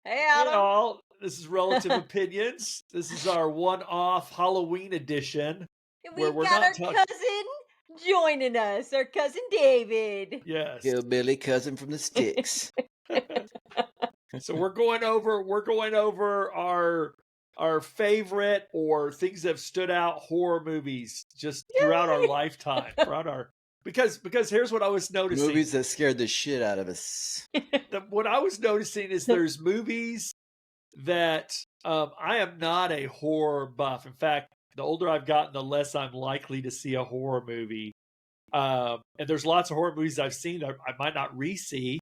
Hey, Hey Adam. all, this is Relative Opinions. This is our one-off Halloween edition where We've we're got not our talking. cousin joining us, our cousin David. Yes. Hillbilly cousin from the sticks. So we're going over our favorite or things that have stood out horror movies just throughout our Yay! lifetime. Because here's what I was noticing. Movies that scared the shit out of us. What I was noticing is there's movies that I am not a horror buff. In fact, the older I've gotten, the less I'm likely to see a horror movie. And there's lots of horror movies I've seen that I might not re-see.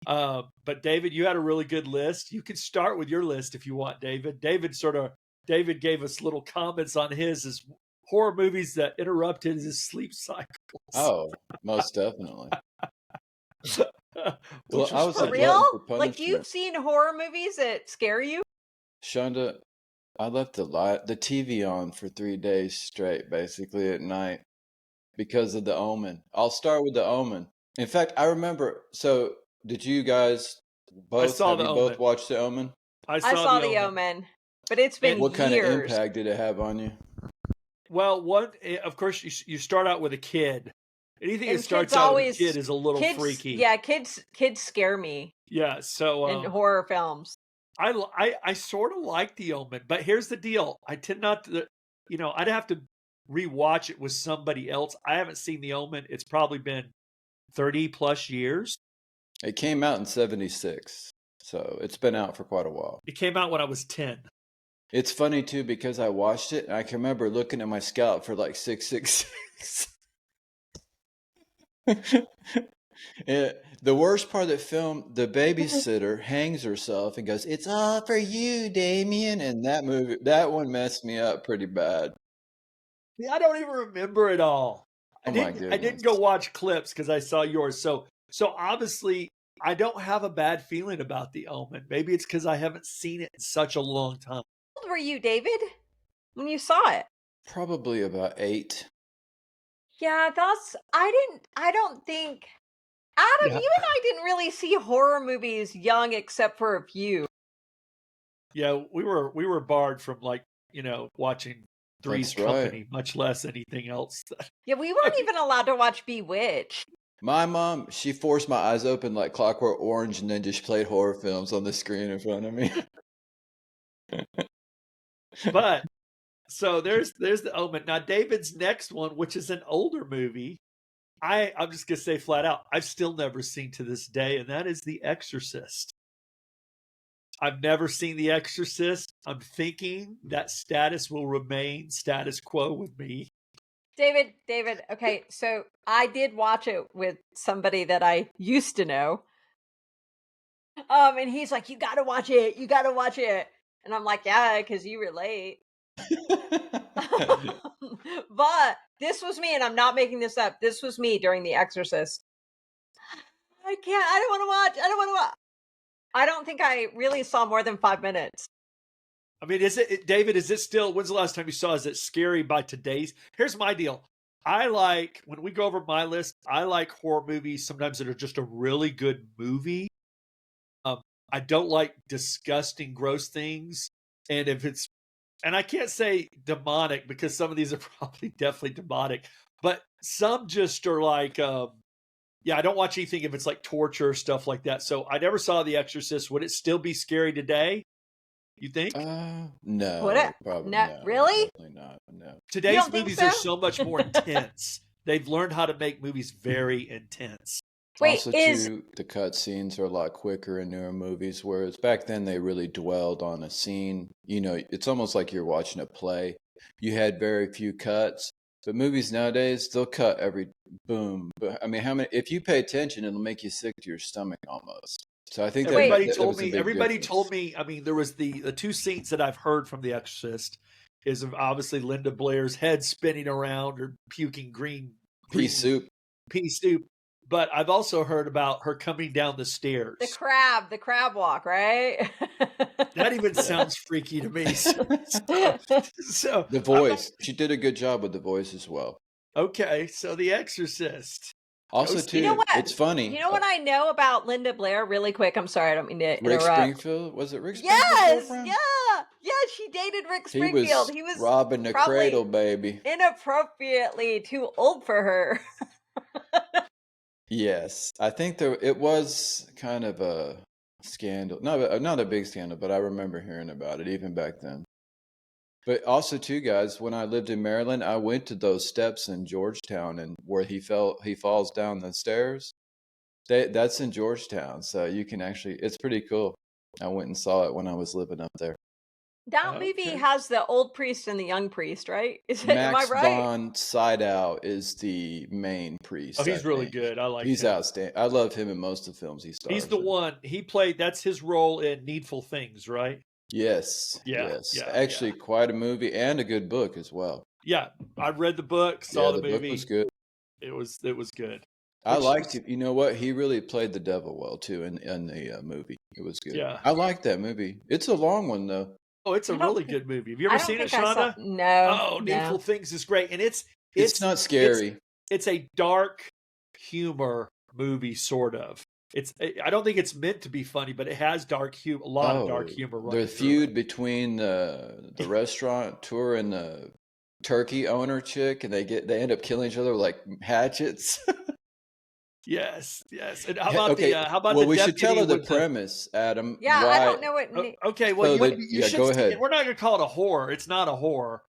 But David, you had a really good list. You can start with your list if you want, David. David gave us little comments on his as horror movies that interrupted his sleep cycles. Oh, most definitely. Which I was was a For funny. glutton real? for Like, punishment. you've seen horror movies that scare you? Shonda, I left the TV on for 3 days straight, basically at night, because of The Omen. I'll start with The Omen. In fact, I remember. So, did you guys both? saw Have The you Omen. both watched The Omen? I saw The Omen, but it's been What kind of years. impact did it have on you? Well, of course, you start out with a kid. Anything And that starts kids out with a always- kid is a little Kids, freaky. yeah, kids scare me Yeah. So in horror films. I sort of like The Omen, but here's the deal: I tend not to. I'd have to rewatch it with somebody else. I haven't seen The Omen. It's probably been 30 plus years. It came out in '76, so it's been out for quite a while. It came out when I was 10. It's funny too because I watched it and I can remember looking at my scalp for like 666. The worst part of the film, the babysitter hangs herself and goes, "It's all for you, Damien." And that one messed me up pretty bad. I don't even remember it all. Oh my I goodness. didn't go watch clips because I saw yours. So obviously I don't have a bad feeling about The Omen. Maybe it's because I haven't seen it in such a long time. How old were you, David, when you saw it? Probably about 8. Yeah, I don't think, Adam, Yeah. you and I didn't really see horror movies young except for a few. Yeah, we were barred from watching Three's That's right. Company, much less anything else. Yeah, we weren't even allowed to watch Bewitched. My mom, she forced my eyes open like Clockwork Orange and then just played horror films on the screen in front of me. But so there's The Omen. Now David's next one, which is an older movie, I'm just gonna say flat out, I've still never seen to this day, and that is The Exorcist. I've never seen The Exorcist. I'm thinking that status will remain status quo with me. David, okay, so I did watch it with somebody that I used to know. And he's like, "You gotta watch it, you gotta watch it." And I'm like, "Yeah, because you relate." But this was me, and I'm not making this up. This was me during The Exorcist. I don't want to watch. I don't think I really saw more than 5 minutes. I mean, David, is it still, when's the last time you saw, is it scary by today's? Here's my deal. When we go over my list, I like horror movies sometimes that are just a really good movie. I don't like disgusting, gross things. And I can't say demonic because some of these are probably definitely demonic, but some just are like, I don't watch anything if it's like torture or stuff like that. So I never saw The Exorcist. Would it still be scary today? You think? No. Would it? Probably No, no. really? Definitely not. No. Today's don't think movies so? are so much more intense. They've learned how to make movies very intense. Wait, Also, too, the cut scenes are a lot quicker in newer movies, whereas back then they really dwelled on a scene. It's almost like you're watching a play. You had very few cuts, but movies nowadays, they'll cut every boom. But I mean, if you pay attention, it'll make you sick to your stomach almost. So I think Everybody that was a big difference. told me, I mean, there was the two scenes that I've heard from The Exorcist is of obviously Linda Blair's head spinning around or puking green Pea soup. But I've also heard about her coming down the stairs. the crab walk, right? That even sounds freaky to me. So The voice. She did a good job with the voice as well. okay, so The Exorcist. Also, Steve. You know too, what? it's funny. You know what I know about Linda Blair really quick? I'm sorry, I don't mean to Rick interrupt. Springfield? Was it Rick Springfield's Yes, girlfriend? yeah, she dated Rick He Springfield. was He was robbing the probably cradle, baby. inappropriately too old for her. Yes, I think it was kind of a scandal. Not a big scandal, but I remember hearing about it even back then. But also, too, guys, when I lived in Maryland, I went to those steps in Georgetown, and where he falls down the stairs. That's in Georgetown, so you can actually. It's pretty cool. I went and saw it when I was living up there. That movie Okay. has the old priest and the young priest, right? Am I Max right? von Sydow is the main priest. Oh, he's I really think. good. I like He's him. outstanding. I love him in most of the films he stars He's the in. one. He played. That's his role in Needful Things, right? Yes, Yeah, yes. yeah, Actually, yeah. quite a movie and a good book as well. Yeah, I read the book, saw Yeah, the the book was movie. good. It was good. I Which liked is- it. You know what? He really played the devil well too in the movie. It was good. Yeah. I liked that movie. It's a long one though. Oh, it's a I don't really think- good movie. Have you I ever don't seen it, think I saw. Shonda? No. Oh, Needful Things is great, and it's Not scary. It's a dark humor movie, sort of. I don't think it's meant to be funny, but it has a lot of dark humor. The Running through feud it. between the restaurateur and the turkey owner chick, and they end up killing each other with like hatchets. Yes. And how about Okay. how about Well, the we should tell her the deputy with premise, Adam. Yeah, I don't know what. Okay, well, So you should go see ahead. it. We're not going to call it a horror. It's not a horror.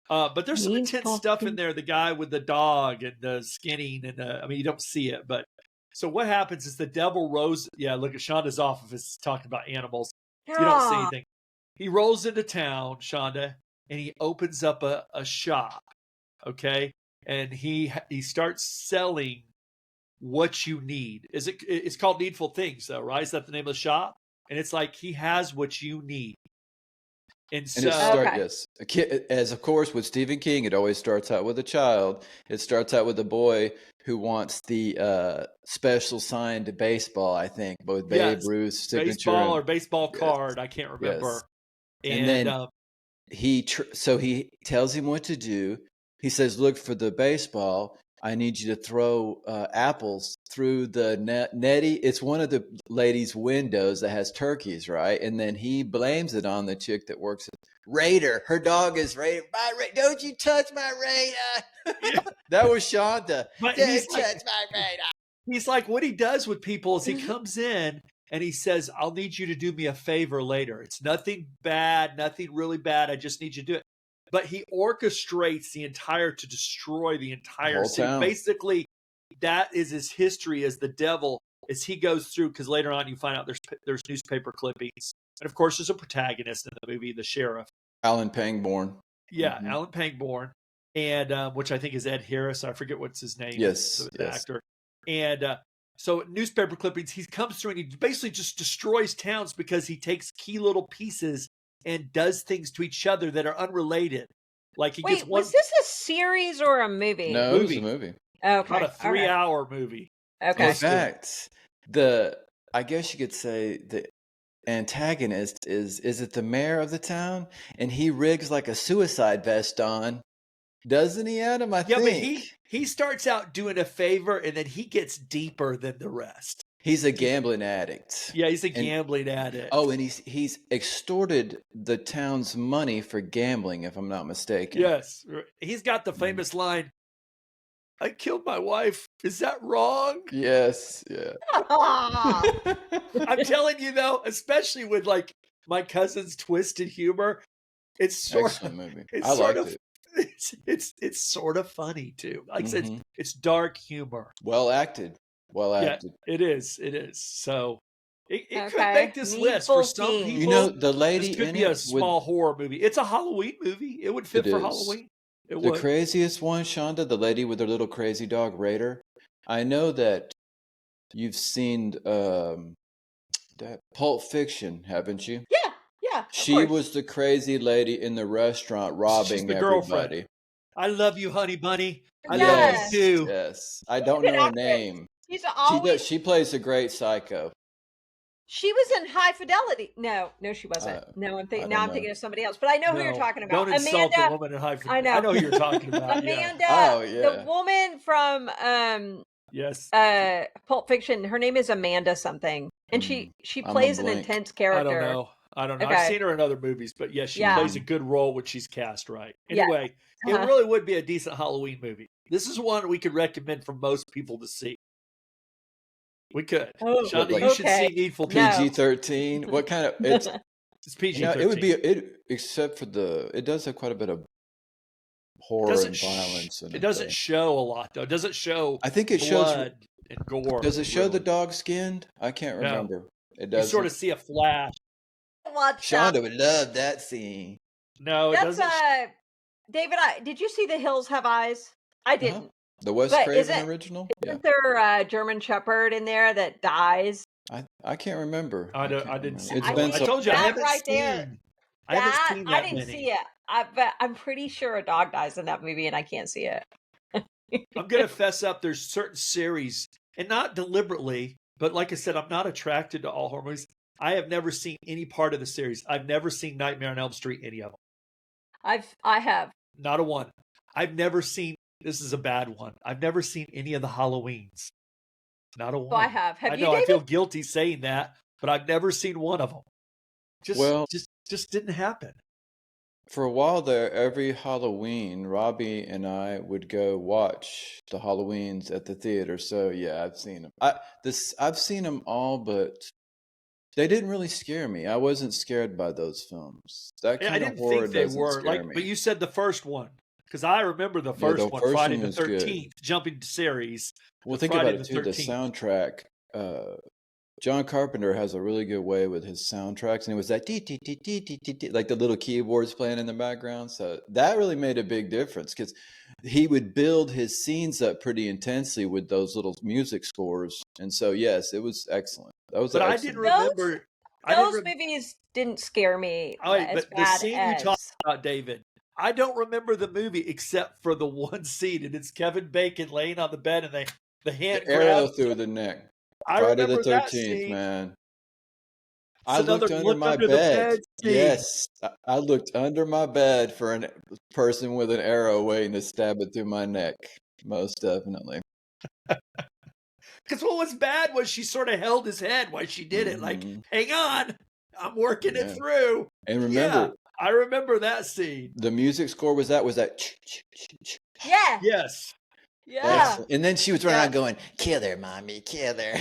But there's some intense Needful stuff in Things. there. The guy with the dog and the skinning, and I mean, you don't see it, but so what happens is the devil rose. Yeah, look at Shonda's office talking about animals. You don't see anything. He rolls into town, Shonda, and he opens up a shop. Okay, and he starts selling what you need. It's called Needful Things, though, right? Is that the name of the shop? And it's like he has what you need. And And so it starts, Okay. yes. A kid, as of course with Stephen King, it always starts out with a child. It starts out with a boy who wants the special signed baseball, I think, both Babe Yes, Ruth's signature baseball or and baseball yes, card, I can't remember. yes. And then he tells him what to do. He says, "Look for the baseball. I need you to throw apples through the netty." It's one of the ladies' windows that has turkeys, right? And then he blames it on the chick that works at Raider. Her dog is Raider. Don't you touch my Raider. Yeah. That was Shonda. But Don't he's touch like, my Raider. he's like, what he does with people is he comes in and he says, I'll need you to do me a favor later. It's nothing bad, nothing really bad. I just need you to do it. But he orchestrates to destroy the entire Whole city. town. Basically, that is his history as the devil as he goes through, because later on you find out there's newspaper clippings. And of course, there's a protagonist in the movie, the sheriff. Alan Pangborn. Yeah, Mhm. Alan Pangborn, and which I think is Ed Harris. I forget what's his name. Yes, the yes. actor. And so newspaper clippings, he comes through and he basically just destroys towns because he takes key little pieces and does things to each other that are unrelated. Like he gets Wait, one was this a series or a movie? No, it was a movie. Okay. about a 3-hour movie. Okay. In fact, I guess you could say the antagonist is it the mayor of the town, and he rigs like a suicide vest on, doesn't he, Adam? I Yeah, think but he starts out doing a favor and then he gets deeper than the rest. he's a gambling addict. Yeah, he's a gambling addict. Oh, and he's extorted the town's money for gambling, if I'm not mistaken. Yes. He's got the famous line, I killed my wife. Is that wrong? Yes. Yeah. I'm telling you though, especially with like my cousin's twisted humor, it's sort Excellent movie. it's I sort liked of it. it's sort of funny too. Like I said, Mhm. it's dark humor. Well acted. Well acted. It is. So it could Okay. make this list for Needful some Things. people. You know, the lady this could in be a it small horror movie. It's a Halloween movie. It would fit It for is. Halloween. It the would. craziest one, Shonda, the lady with her little crazy dog Raider. I know that you've seen that Pulp Fiction, haven't you? Yeah. of She course. was the crazy lady in the restaurant She's robbing the girlfriend. everybody. I love you, honey bunny. I Yes. love you too. Yes. I don't Good know her actress. name. She's She always. she plays a great psycho. She was in High Fidelity. No, she wasn't. No, I I'm don't thinking know. of somebody else. But I know who you're No, talking about. don't insult the Amanda. woman in high. I know. I know who you're talking about. Yeah. Amanda. Oh, yeah. The woman from Yes. Pulp Fiction. Her name is Amanda something, and she I'm a plays an blank. intense I character. don't know. I've Okay. seen her in other movies, but yes, she Yeah. plays a good role when she's cast right. Yeah. Anyway, it Uh-huh. really would be a decent Halloween movie. This is one we could recommend for most people to see. We could. Oh, Shonda, like you should okay. see Needful No. People. PG-13. What kind of it's It's PG-13. you know, it would be except for it does have quite a bit of horror and violence in It it. doesn't Though. show a lot though. It doesn't show I think it shows. blood and gore. Does it show the really. dog skinned? I can't No. remember. It You doesn't. sort of see a flash. Watch that. Shonda would love that scene. No, it That's doesn't. David. Did you see The Hills Have Eyes? I didn't. The Wes But Craven original? Yeah. Isn't there a German Shepherd in there that dies? I can't remember. I didn't see. It's it. been I so told you I That haven't right seen. there. I haven't seen that I didn't many. see it. But I'm pretty sure a dog dies in that movie, and I can't see it. I'm gonna fess up. There's certain series, and not deliberately, but like I said, I'm not attracted to all horror movies. I have never seen any part of the series. I've never seen Nightmare on Elm Street, any of them. I have. Not a one. I've never seen. This is a bad one. I've never seen any of the Halloweens. Not a one. So I have. Have I you, know. David? I feel guilty saying that, but I've never seen one of them. Just didn't happen. For a while there, every Halloween, Robbie and I would go watch the Halloweens at the theater. So yeah, I've seen them. I've seen them all, but they didn't really scare me. I wasn't scared by those films. That I kind of didn't horror think they doesn't were scare like. me. But you said the first one because I remember the first one, first Friday one the was good. 13th, jumping series. Well, the think Friday about it the too. The 13th. soundtrack. John Carpenter has a really good way with his soundtracks, and it was that dee, dee, dee, dee, dee, dee, dee, like the little keyboards playing in the background. So that really made a big difference because he would build his scenes up pretty intensely with those little music scores. And so, yes, it was excellent. That was. But I excellent. didn't remember. Those movies didn't scare me as But the bad scene as. you talked about, David, I don't remember the movie except for the one scene, and it's Kevin Bacon laying on the bed, and the hand The arrow grabs through the neck. I Friday remember the that 13th, scene. man. It's I looked another under my the bed. scene. Yes, I looked under my bed for a person with an arrow waiting to stab it through my neck. Most definitely. Because what was bad was she sort of held his head while she did it. Like, hang on, I'm working it through. And remember, I remember that scene. The music score was that. Yeah. Yes. Yeah. Excellent. And then she was running around going, "Kill her, mommy, kill her."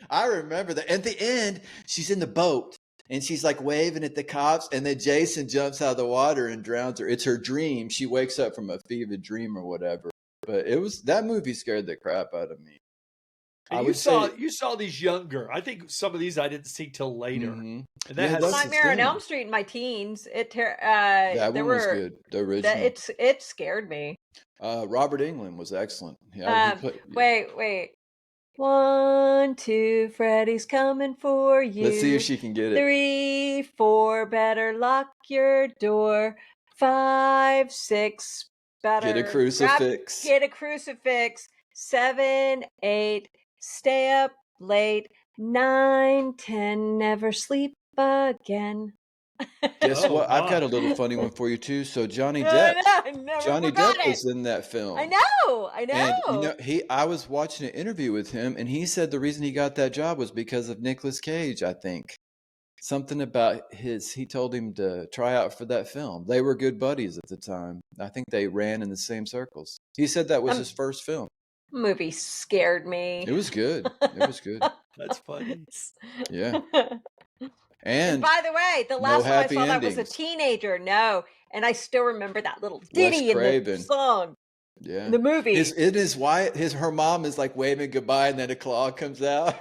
I remember that. At the end, she's in the boat and she's like waving at the cops, and then Jason jumps out of the water and drowns her. It's her dream. She wakes up from a fevered dream or whatever. But that movie scared the crap out of me. You saw these younger. I think some of these I didn't see till later. Mm-hmm. And that has Nightmare on Elm Street in my teens. That one was good. The original. It scared me. Robert Englund was excellent. Yeah, Wait. 1, 2, Freddy's coming for you. Let's see if she can get it. 3, 4, better lock your door. 5, 6, better get a crucifix. Get a crucifix. 7, 8, stay up late. 9, 10, never sleep again. Guess what? I've got a little funny one for you too. So Johnny Depp, was in that film. I know. And I was watching an interview with him, and he said the reason he got that job was because of Nicolas Cage. I think something about he told him to try out for that film. They were good buddies at the time. I think they ran in the same circles. He said that was his first film. Movie scared me. It was good. It was good. That's funny. Yeah. And by the way, the last time I saw that was a teenager. No, and I still remember that little ditty in the song. Yeah, in the movie. Her mom is like waving goodbye, and then a claw comes out.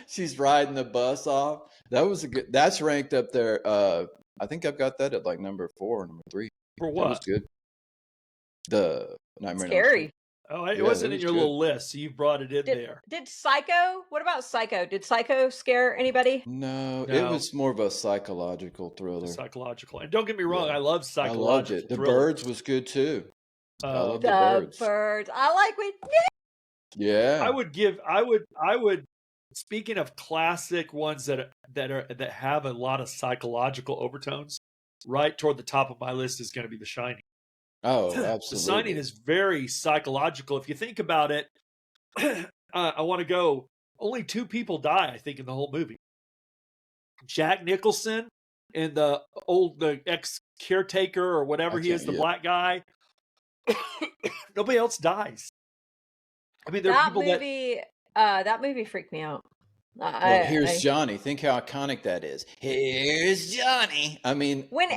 She's riding the bus off. That was that's ranked up there. I think I've got that at like number 4 or number 3. For what? That was good. The Nightmare. Scary. Oh, it wasn't in your little list, so you brought it in there. Did Psycho? What about Psycho? Did Psycho scare anybody? No, it was more of a psychological thriller. Psychological, and don't get me wrong, I love psychological. I loved it. The Birds was good too. I love the Birds. I like it. Yeah. I would. Speaking of classic ones that have a lot of psychological overtones, right toward the top of my list is going to be The Shining. Oh, The Signing absolutely. is very psychological. If you think about it, I want to go. Only 2 people die, I think, in the whole movie. Jack Nicholson and the ex caretaker or I whatever he can't. is, the Yeah. black guy. Nobody else dies. I mean, there are That people that movie freaked me out. Well, here's I Johnny. Think how iconic that is. Here's Johnny. I mean, when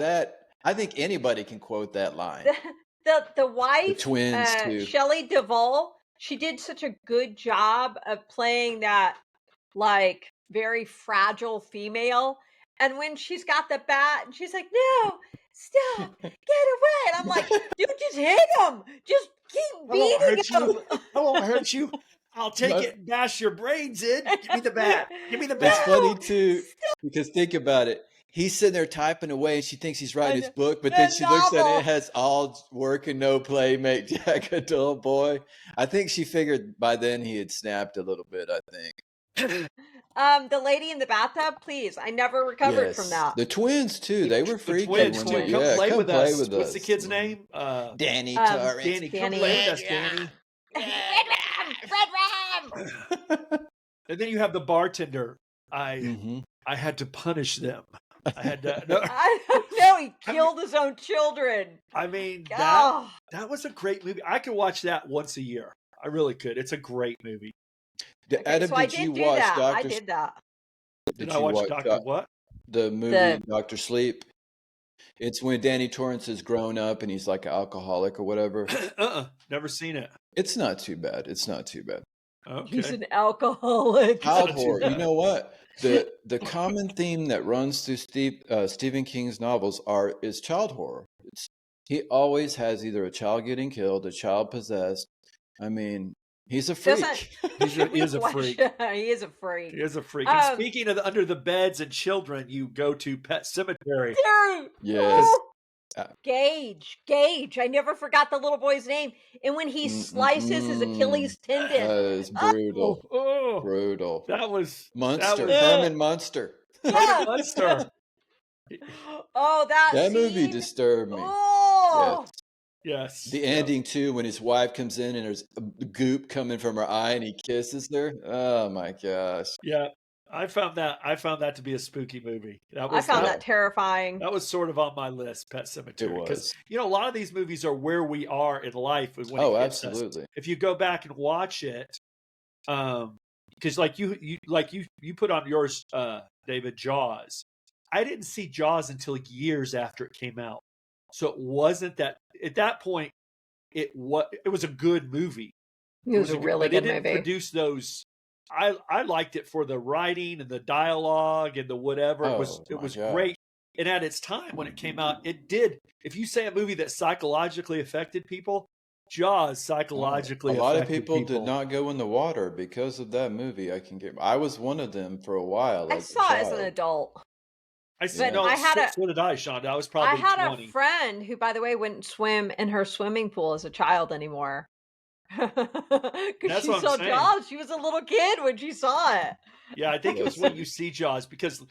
I think anybody can quote that line. the The wife, twins too. Shelley Duvall, she did such a good job of playing that like very fragile female. And when she's got the bat and she's like, "No, stop, get away!" And I'm like, "Dude, just hit him, just keep I won't beating hurt you. him." I won't hurt you. I'll take But it and bash your brains in. Give me the bat. Give me the it's bat. funny No, too stop. because think about it. He's sitting there typing away, and she thinks he's writing his And book, but then the she looks at it. It novel. has all work and no play. Make Jack a dull boy. I think she figured by then he had snapped a little bit. I think. The lady in the bathtub, please. I never recovered from Yes, that. the twins too. They were The freaky twins when too. they. Come Yeah, play come with play us. with What's the us. kid's name? Danny Um, Torrance. Danny. Come Danny. play with us, Danny. Red Ram. And then you have the bartender. Mhm. I had to punish them. I had to. No, I don't know. He killed his own children. I mean Oh, that was a great movie. I could watch that once a year. I really could. It's a great movie. okay. Adam, So I did you did do watch that. I Doctor? did that. Did Did I you watch watch Doctor what? the movie The Doctor Sleep? It's when Danny Torrance has grown up and he's like an alcoholic or whatever. Never seen it. It's not too bad. It's not too bad. he's Okay. an alcoholic. Child Not too horror. You bad. know what? The common theme that runs through Stephen King's novels is child horror. He always has either a child getting killed, a child possessed. I mean, he's a Doesn't freak. He is a freak. He is a freak. He is a freak. And Um, speaking of under the beds and children, you go to Pet Cemetery. Dude, Yes. oh, Uh, Gage. I never forgot the little boy's name. And when he slices his Achilles tendon, It's oh, brutal. Oh, Brutal. that was Munster. was Herman Munster. yeah. Munster. Oh, that That movie scene. disturbed me. Oh, Yes. The ending too, when his wife comes in and there's goop coming from her eye and he kisses her. Oh my gosh. Yeah. I found that to be a spooky movie. I found that terrifying. That was sort of on my list, Pet It Cemetery. was. A lot of these movies are where we are in life when Oh, it hits us. absolutely. If you go back and watch it, because like you put on yours, David, Jaws. I didn't see Jaws until years after it came out, so it wasn't that at that point. It was a good movie. It was a really good But it didn't movie. produce those. I liked it for the writing and the dialogue and the whatever. Oh, It was my great. And at its time when it came out, it did. If you say a movie that psychologically affected people, Jaws psychologically a lot of affected people did not go in the water because of that movie. I was one of them for a while. I as a saw it as an child. adult. I said, Yeah. no, I had so did I, Shonda. I was I probably had 20. a friend who, by the way, wouldn't swim in her swimming pool as a child anymore. Because That's she what I'm saw saying. Jaws. She was a little kid when she saw it. Yeah, I think it was when you see Jaws because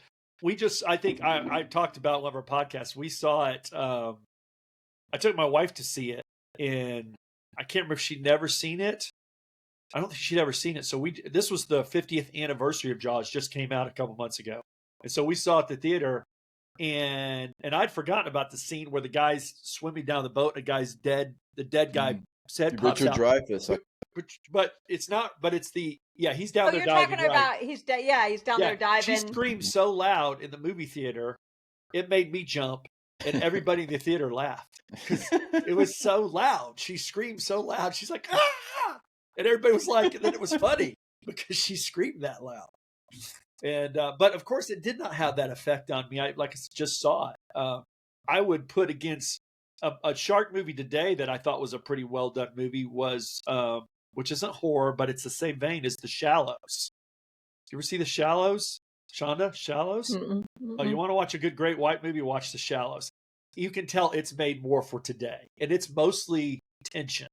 I think I talked about one of our podcasts. We saw it. I took my wife to see it, and I can't remember if she'd never seen it. I don't think she'd ever seen it. So this was the 50th anniversary of Jaws, just came out a couple months ago, and so we saw it at the theater. And I'd forgotten about the scene where the guy's swimming down the boat, and the guy's dead. The dead guy head pops Richard out. Dreyfuss. But it's not. But it's he's down Oh, there you're diving. talking about he's down there diving. She screamed so loud in the movie theater, it made me jump, and everybody in the theater laughed because it was so loud. She screamed so loud. She's like, ah! And everybody was like, and then it was funny because she screamed that loud. And but of course, it did not have that effect on me. I just saw it. I would put against a shark movie today that I thought was a pretty well done movie was, which isn't horror, but it's the same vein as The Shallows. You ever see The Shallows, Shonda? Shallows? Mm-mm, Oh, you mm-mm. want to watch a good, great white movie? Watch The Shallows. You can tell it's made more for today, and it's mostly tension.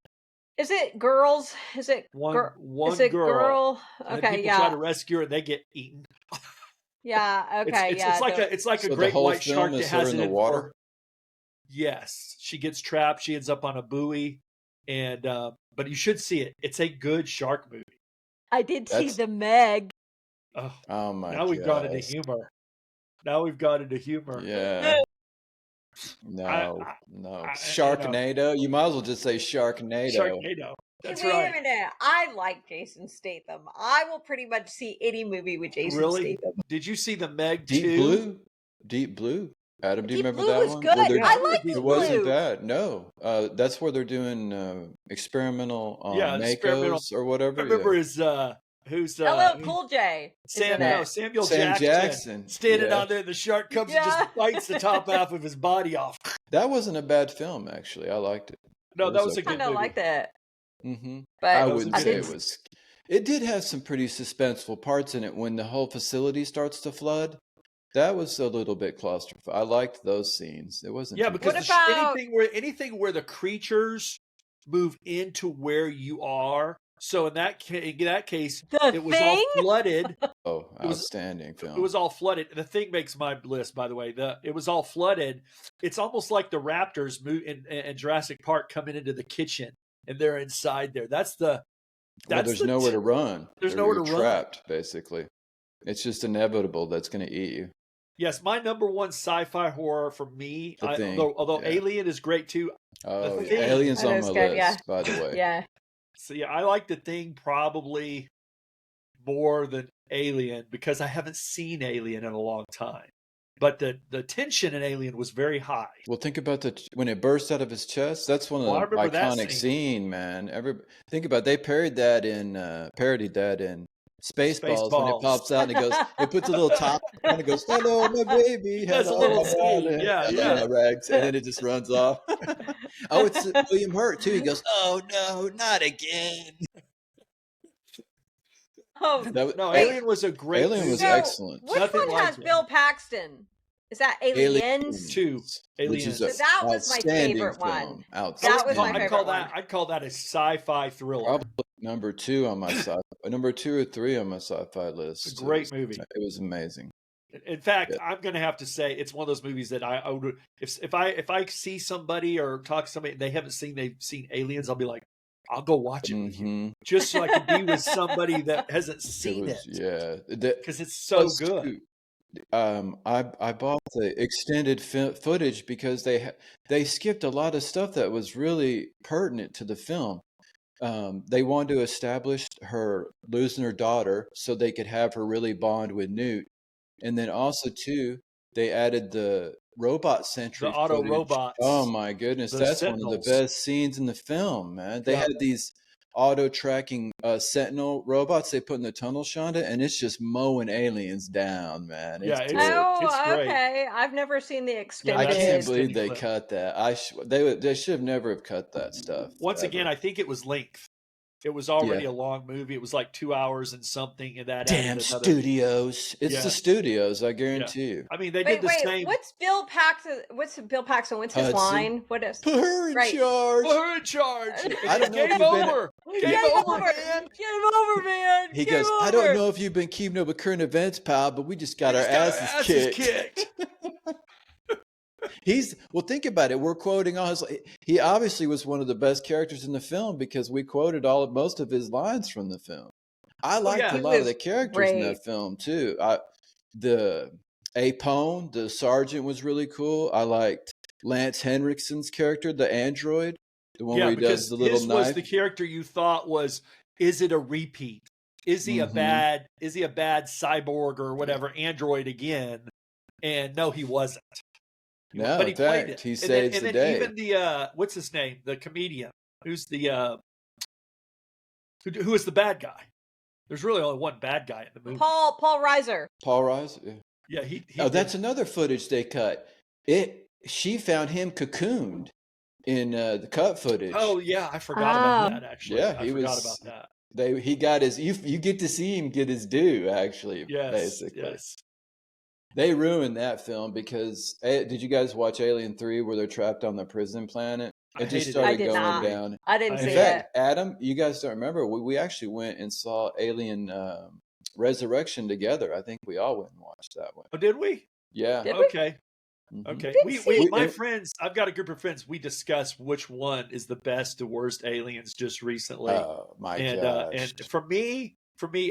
Is it girls? Is it One Is it girl. And then Okay, people try to yeah, rescue her, and they get eaten. yeah. Okay, It's yeah. like a So great the whole white shark film that is her has in it the in water. for. Yes, she gets trapped. She ends up on a buoy, and but you should see it. It's a good shark movie. I did see That's the Meg. Oh, oh my now we've gone into gosh. humor. Now we've gone into humor. Yeah. I, No, no. you know, Sharknado. You might as well just say Sharknado. Sharknado. Hey, That's wait a right. minute. I like Jason Statham. I will pretty much see any movie with Jason Really? Statham. Did you see the Meg Deep 2? Blue. Deep Blue. Adam, do you Deep remember Blue that was one? good. Where I they're, Yeah, I remember like Deep it Deep Blue. wasn't Blue. bad. No. That's where they're doing experimental Yeah, experimental. Makos or I whatever. remember Yeah. his who's LL Cool J is in No, it. Samuel Sam Jackson Jackson. standing Yeah. out there. The shark comes and just Yeah. bites the top half of his body off. That wasn't a bad film, actually. I liked it. No, It that was was a okay. good Kind of movie. liked it, Mm-hmm. I but That was a wouldn't I good say did. it movie. was. It did have some pretty suspenseful parts in it when the whole facility starts to flood. That was a little bit claustrophobic. I liked those scenes. It wasn't Yeah, too because What bad. about anything where the creatures move into where you are. So in that case, The it was all Thing? flooded. Oh, It was outstanding it film. was all flooded. The Thing makes my list, by the way. It was all flooded. It's almost like the raptors move in Jurassic Park coming into the kitchen and they're inside there. Well, there's nowhere to run. There's nowhere to You're run. trapped, basically. It's just inevitable that's going to eat you. Yes, my number one sci-fi horror for me, The Thing. although Yeah. Alien is great too. Oh, The yeah. Thing. Aliens That on is my good, list, yeah. by the way. Yeah. So yeah, I like The Thing probably more than Alien because I haven't seen Alien in a long time. But the tension in Alien was very high. Well, think about when it burst out of his chest. That's one of Well, I the remember that iconic scene. scene, man. Think about they parodied that in Spaceballs when it Spaceballs. pops out and it goes. It puts a little top and it goes, "Hello, my baby, It does a hello, little my scene. darling, Yeah, hello, yeah. my rags," and then it just runs off. Oh, it's William Hurt too. He goes, "Oh no, not again." Oh, No, wait. Alien was a great Alien was movie. So, excellent. which Nothing one like has it. Bill Paxton? Is that Aliens? Two. which Aliens. is an So that was my outstanding favorite one. film. I Outstanding. That was my I'd favorite call one. that I'd call that a sci-fi thriller. Probably number 2 on my number 2 or 3 on my sci-fi list. It's a great movie. It was amazing. In fact, Yeah. I'm going to have to say it's one of those movies that I would if I see somebody or talk to somebody and they've seen Aliens, I'll be like, I'll go watch it with you Mhm. just so I can be with somebody that hasn't It seen was, it yeah. because it's so Plus, good. too, I bought the extended footage because they skipped a lot of stuff that was really pertinent to the film. They wanted to establish her losing her daughter so they could have her really bond with Newt, and then also too they added the robot The centric auto footage. robots, Oh my goodness, the that's one of the Sentinels. best scenes in the film, man. They Yeah. had these auto tracking Sentinel robots they put in the tunnel, Shonda, and it's just mowing aliens down, man. Yeah, It's it's good. Oh, great. okay. I've never seen the I extended. can't extended believe they clip. cut that. They should have never have cut that stuff. Once ever. again, I think it was length. It was already Yeah. a long movie. It was like 2 hours and something, and that Damn added another. studios. It's the Yes. studios, I guarantee you. I mean, they did Wait, the same. what's Bill Paxton? What's his Hudson. line? What is Put her in Right. charge. Put her in charge. I don't know if Game you've been- over. Game Game over, over. man. Game over, man. He Game goes, over. I don't know if you've been keeping up with current events, pal, but we just got We our just got asses kicked. Think about it. We're quoting all his. He obviously was one of the best characters in the film because we quoted most of his lines from the film. I liked yeah. a He lot of was the characters in great. that film too. The Apone, the sergeant, was really cool. I liked Lance Henriksen's character, the android, the one Yeah, where he because does the little his was knife. the character you thought was, is it a repeat? Is he a Mhm. bad cyborg or whatever android again? And no, he wasn't. No, But he in played fact, it. he And saves the day. even the what's his name? The comedian who's the who is the bad guy? There's really only one bad guy in the movie. Paul Reiser. Paul Rise. Yeah. Yeah, he Oh, that's another footage they cut. She found him cocooned in the cut footage. Oh yeah, I forgot about Ah. that actually. Yeah, I forgot about that. He got his. You get to see him get his due. Actually, Yes, basically, yes. they ruined that film because did you guys watch Alien 3 where they're trapped on the prison planet? I It just hated started I did going not. down. I didn't I see In hated it. fact, Adam, you guys don't remember? We actually went and saw Alien Resurrection together. I think we all went and watched that one. Oh, did we? Yeah, Did we? Okay. Okay. Didn't see. My friends, I've got a group of friends. We discuss which one is the best to worst aliens just recently. Oh my And gosh. for me,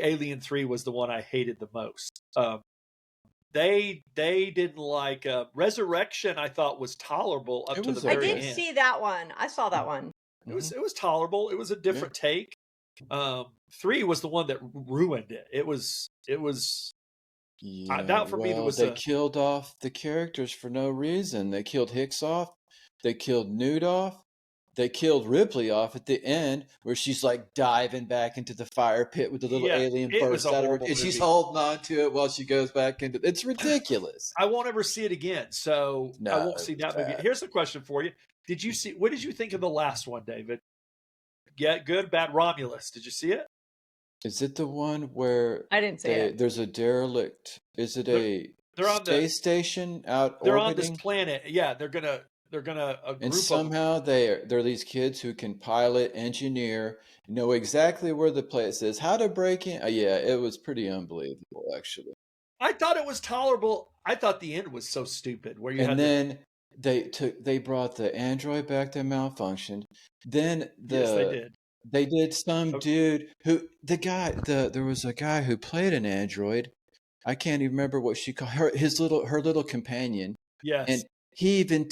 Alien 3 was the one I hated the most. They didn't like Resurrection. I thought was tolerable up It to the was I very did okay. end. see that one. I saw that one. Mhm. It was tolerable. It was a different take. 3 was the one that ruined it. It was Yeah, that for me. There well, was they a killed off the characters for no reason. They killed Hicks off. They killed Newt off. They killed Ripley off at the end, where she's like diving back into the fire pit with the little yeah. alien It was bursts a out of her, horrible and she's movie. holding on to it while she goes back into. It's ridiculous. I won't ever see it again, so I No, won't see that movie. bad. Here's a question for you: Did you see? What did you think of the last one, David? Yeah, good, bad. Romulus. Did you see it? Is it the one where I didn't see it. there's a derelict? Is it They're, a they're on the space station out they're on this orbiting? planet. Yeah, they're gonna a And group of somehow they're these kids who can pilot, engineer, know exactly where the place is, how to break in. Yeah, it was pretty unbelievable, actually. I thought it was tolerable. I thought the end was so stupid where you And had then they brought the android back that malfunctioned. Then yes, they did. they did some Okay. dude who there was a guy who played an android. I can't even remember what she called her little companion. Yes, And he even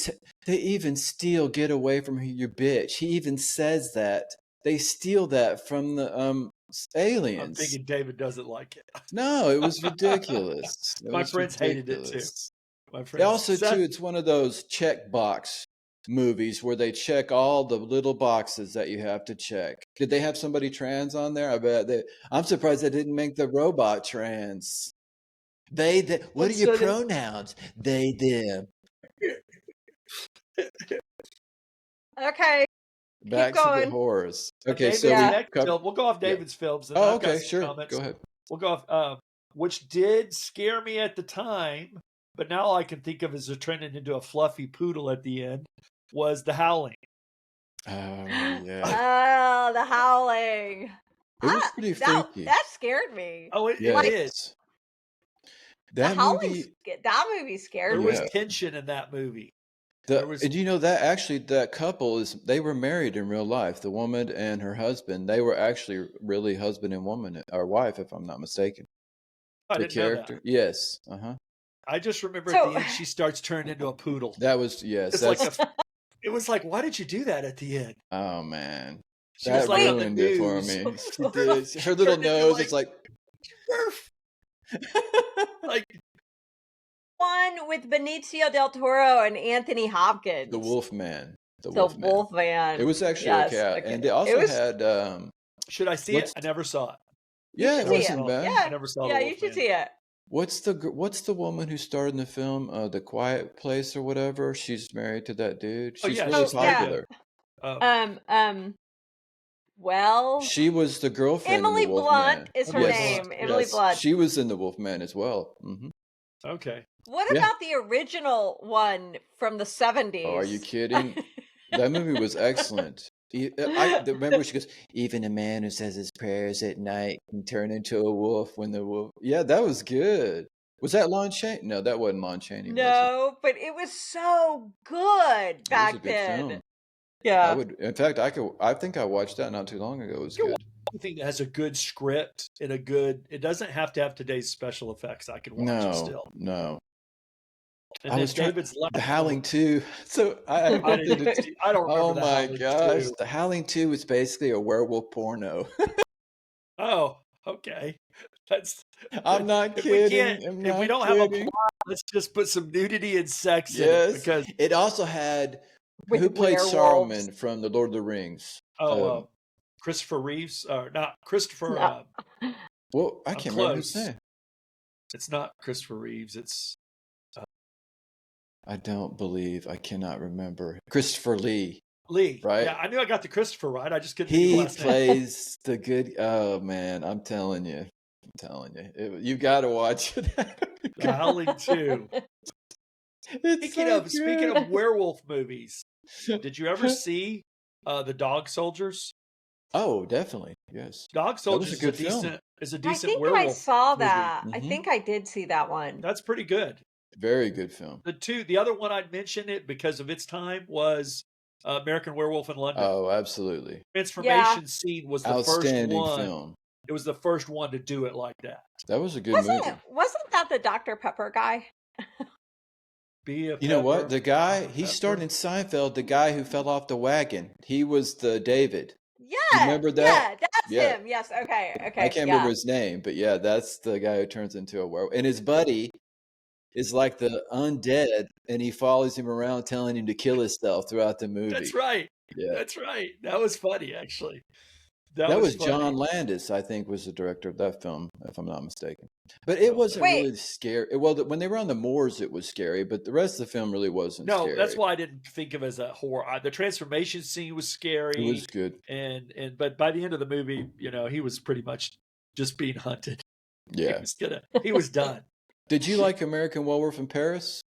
they even steal "Get Away from Her, You Bitch." He even says that. They steal that from the I'm aliens. thinking David doesn't like it. No, it was ridiculous. It My was friends hated it too. ridiculous. My They friends, also Seth, too, it's one of those checkbox movies where they check all the little boxes that you have to check. Did they have somebody trans on there? I bet I'm surprised they didn't make the robot trans. What are your pronouns? They, them. Okay, Back keep to the going. horrors. Okay, David's so Yeah. next film. We'll go off yeah. David's films, and Oh, I've got okay, some sure. comments. Go ahead. We'll go off, which did scare me at the time, but now all I can think of is a turning into a fluffy poodle at the end. Was The Howling? Oh yeah, Oh, The Howling. it was pretty That freaky. scared me. Oh, it Yes. did. The That Howling. movie. That movie scared There me. was Yeah. tension in that movie. There was And you know that actually that couple they were married in real life. The woman and her husband, they were actually really husband and woman or wife, if I'm not mistaken. I The didn't know character, that. yes, I just remember So- at the end she starts turning into a poodle. that was yes. It's That's like it was like, why did you do that at the end? oh man, She that was like on the ruined it for news. me. She did. Her little turned into, nose like- is like Like One with Benicio del Toro and Anthony Hopkins. the Wolfman. The Wolfman. Wolfman. It was actually Yes, okay. okay. And they also It was- had should I see it? I never saw it. yeah, it should see wasn't it. bad. Yeah, I never saw yeah, the you should Wolfman. see it. What's the woman who starred in the film, The Quiet Place or whatever? She's married to that dude. Oh, She's yeah, really she's married to- popular. Well, She was the girlfriend. Emily in the Wolfman. Blunt is her Emily name. Blunt, Emily Yes, Blunt. she was in the Wolfman as well. Okay. What Yeah. about the original one from the 70s? Oh, are you kidding? That movie was excellent. Remember she goes, even a man who says his prayers at night can turn into a wolf when the wolf. Yeah, that was good. Was that Lon Chaney? No, that wasn't Lon Chaney. Was it? No, but it was so good It was back a good then. film. Yeah. In fact, I think I watched that not too long ago. It was You're good. One thing that has a good script and it doesn't have to have today's special effects. I can watch it No, still. no. And I then was trying. David's last The Howling 2. So I I looked at it. don't remember Oh the my Howling gosh. 2. The Howling 2 is basically a werewolf porno. Oh, okay. That's I'm not if we kidding. can't, I'm if we not don't have a kidding. plot, let's just put some nudity and sex in it Yes. because It also had With who played werewolves. Saruman from The Lord of the Rings? Christopher Reeves or not Christopher No. Well, I I'm can't remember his close. name. it's not Christopher Reeves, it's I don't believe. I cannot remember. Christopher Lee. Lee. Right. Yeah, I knew I got the Christopher right. I just couldn't think of the He last name. plays the good. Oh man, I'm telling you. You got to watch it. The Howling 2. It's Speaking so of werewolf movies, did you ever see the Dog Soldiers? Oh, definitely. Yes. Dog was a Soldiers good film. is a I decent think werewolf. I saw movie. that. I Mhm. think I did see that one. That's pretty good. Very good film. The other one I'd mention it because of its time was American Werewolf in London. Oh, absolutely. Transformation scene was the first Outstanding one. film. It was the first one to do it like that. That was a good movie. Wasn't that the Dr. Pepper guy? Be a You know what? Pepper, The guy, Dr. he Pepper. starred in Seinfeld, the guy who fell off the wagon. He was the David. Yeah. remember that? Yeah, that's Yeah. him. Yes. Okay. I Okay. can't yeah. remember his name, but yeah, that's the guy who turns into a werewolf. And his buddy is like the undead, and he follows him around telling him to kill himself throughout the movie. That's right. Yeah. That's right. That was funny, actually. That was funny. John Landis, I think, was the director of that film, if I'm not mistaken. But it wasn't Wait. really scary. Well, when they were on the moors, it was scary, but the rest of the film really wasn't No, scary. that's why I didn't think of it as a horror. The transformation scene was scary. It was good. But by the end of the movie, he was pretty much just being hunted. Yeah. He was done. Did you like American Werewolf in Paris?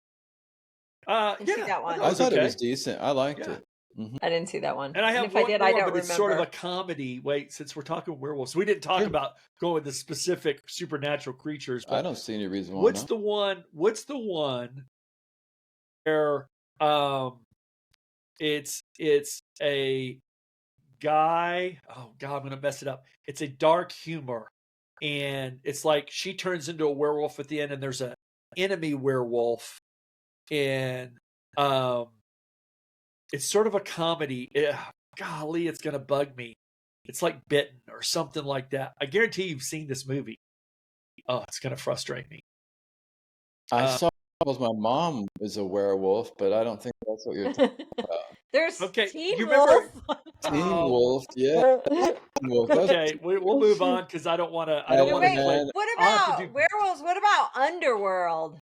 I didn't see that one. I thought okay. it was decent. I liked Yeah. it. Mhm. I didn't see that one. And I have if one I did, more, I don't but remember. it's sort of a comedy. Wait, since we're talking werewolves, we didn't talk Yeah. about going with the specific supernatural creatures. But I don't see any reason why what's not. the one where it's a guy? Oh God, I'm gonna mess it up. It's a dark humor, and it's like she turns into a werewolf at the end, and there's an enemy werewolf, and it's sort of a comedy. Golly, it's gonna bug me. It's like Bitten or something like that. I guarantee you've seen this movie. Oh, it's gonna frustrate me. I saw because my mom is a werewolf, but I don't think that's what you're talking about. There's Okay, Teen you remember- Wolf. Teen Oh. Wolf, yeah. Teen Wolf. That's- Okay, we'll move on because I don't want to. I No, don't wait, want to Wait, play. what I'll have about to do- werewolves? What about Underworld?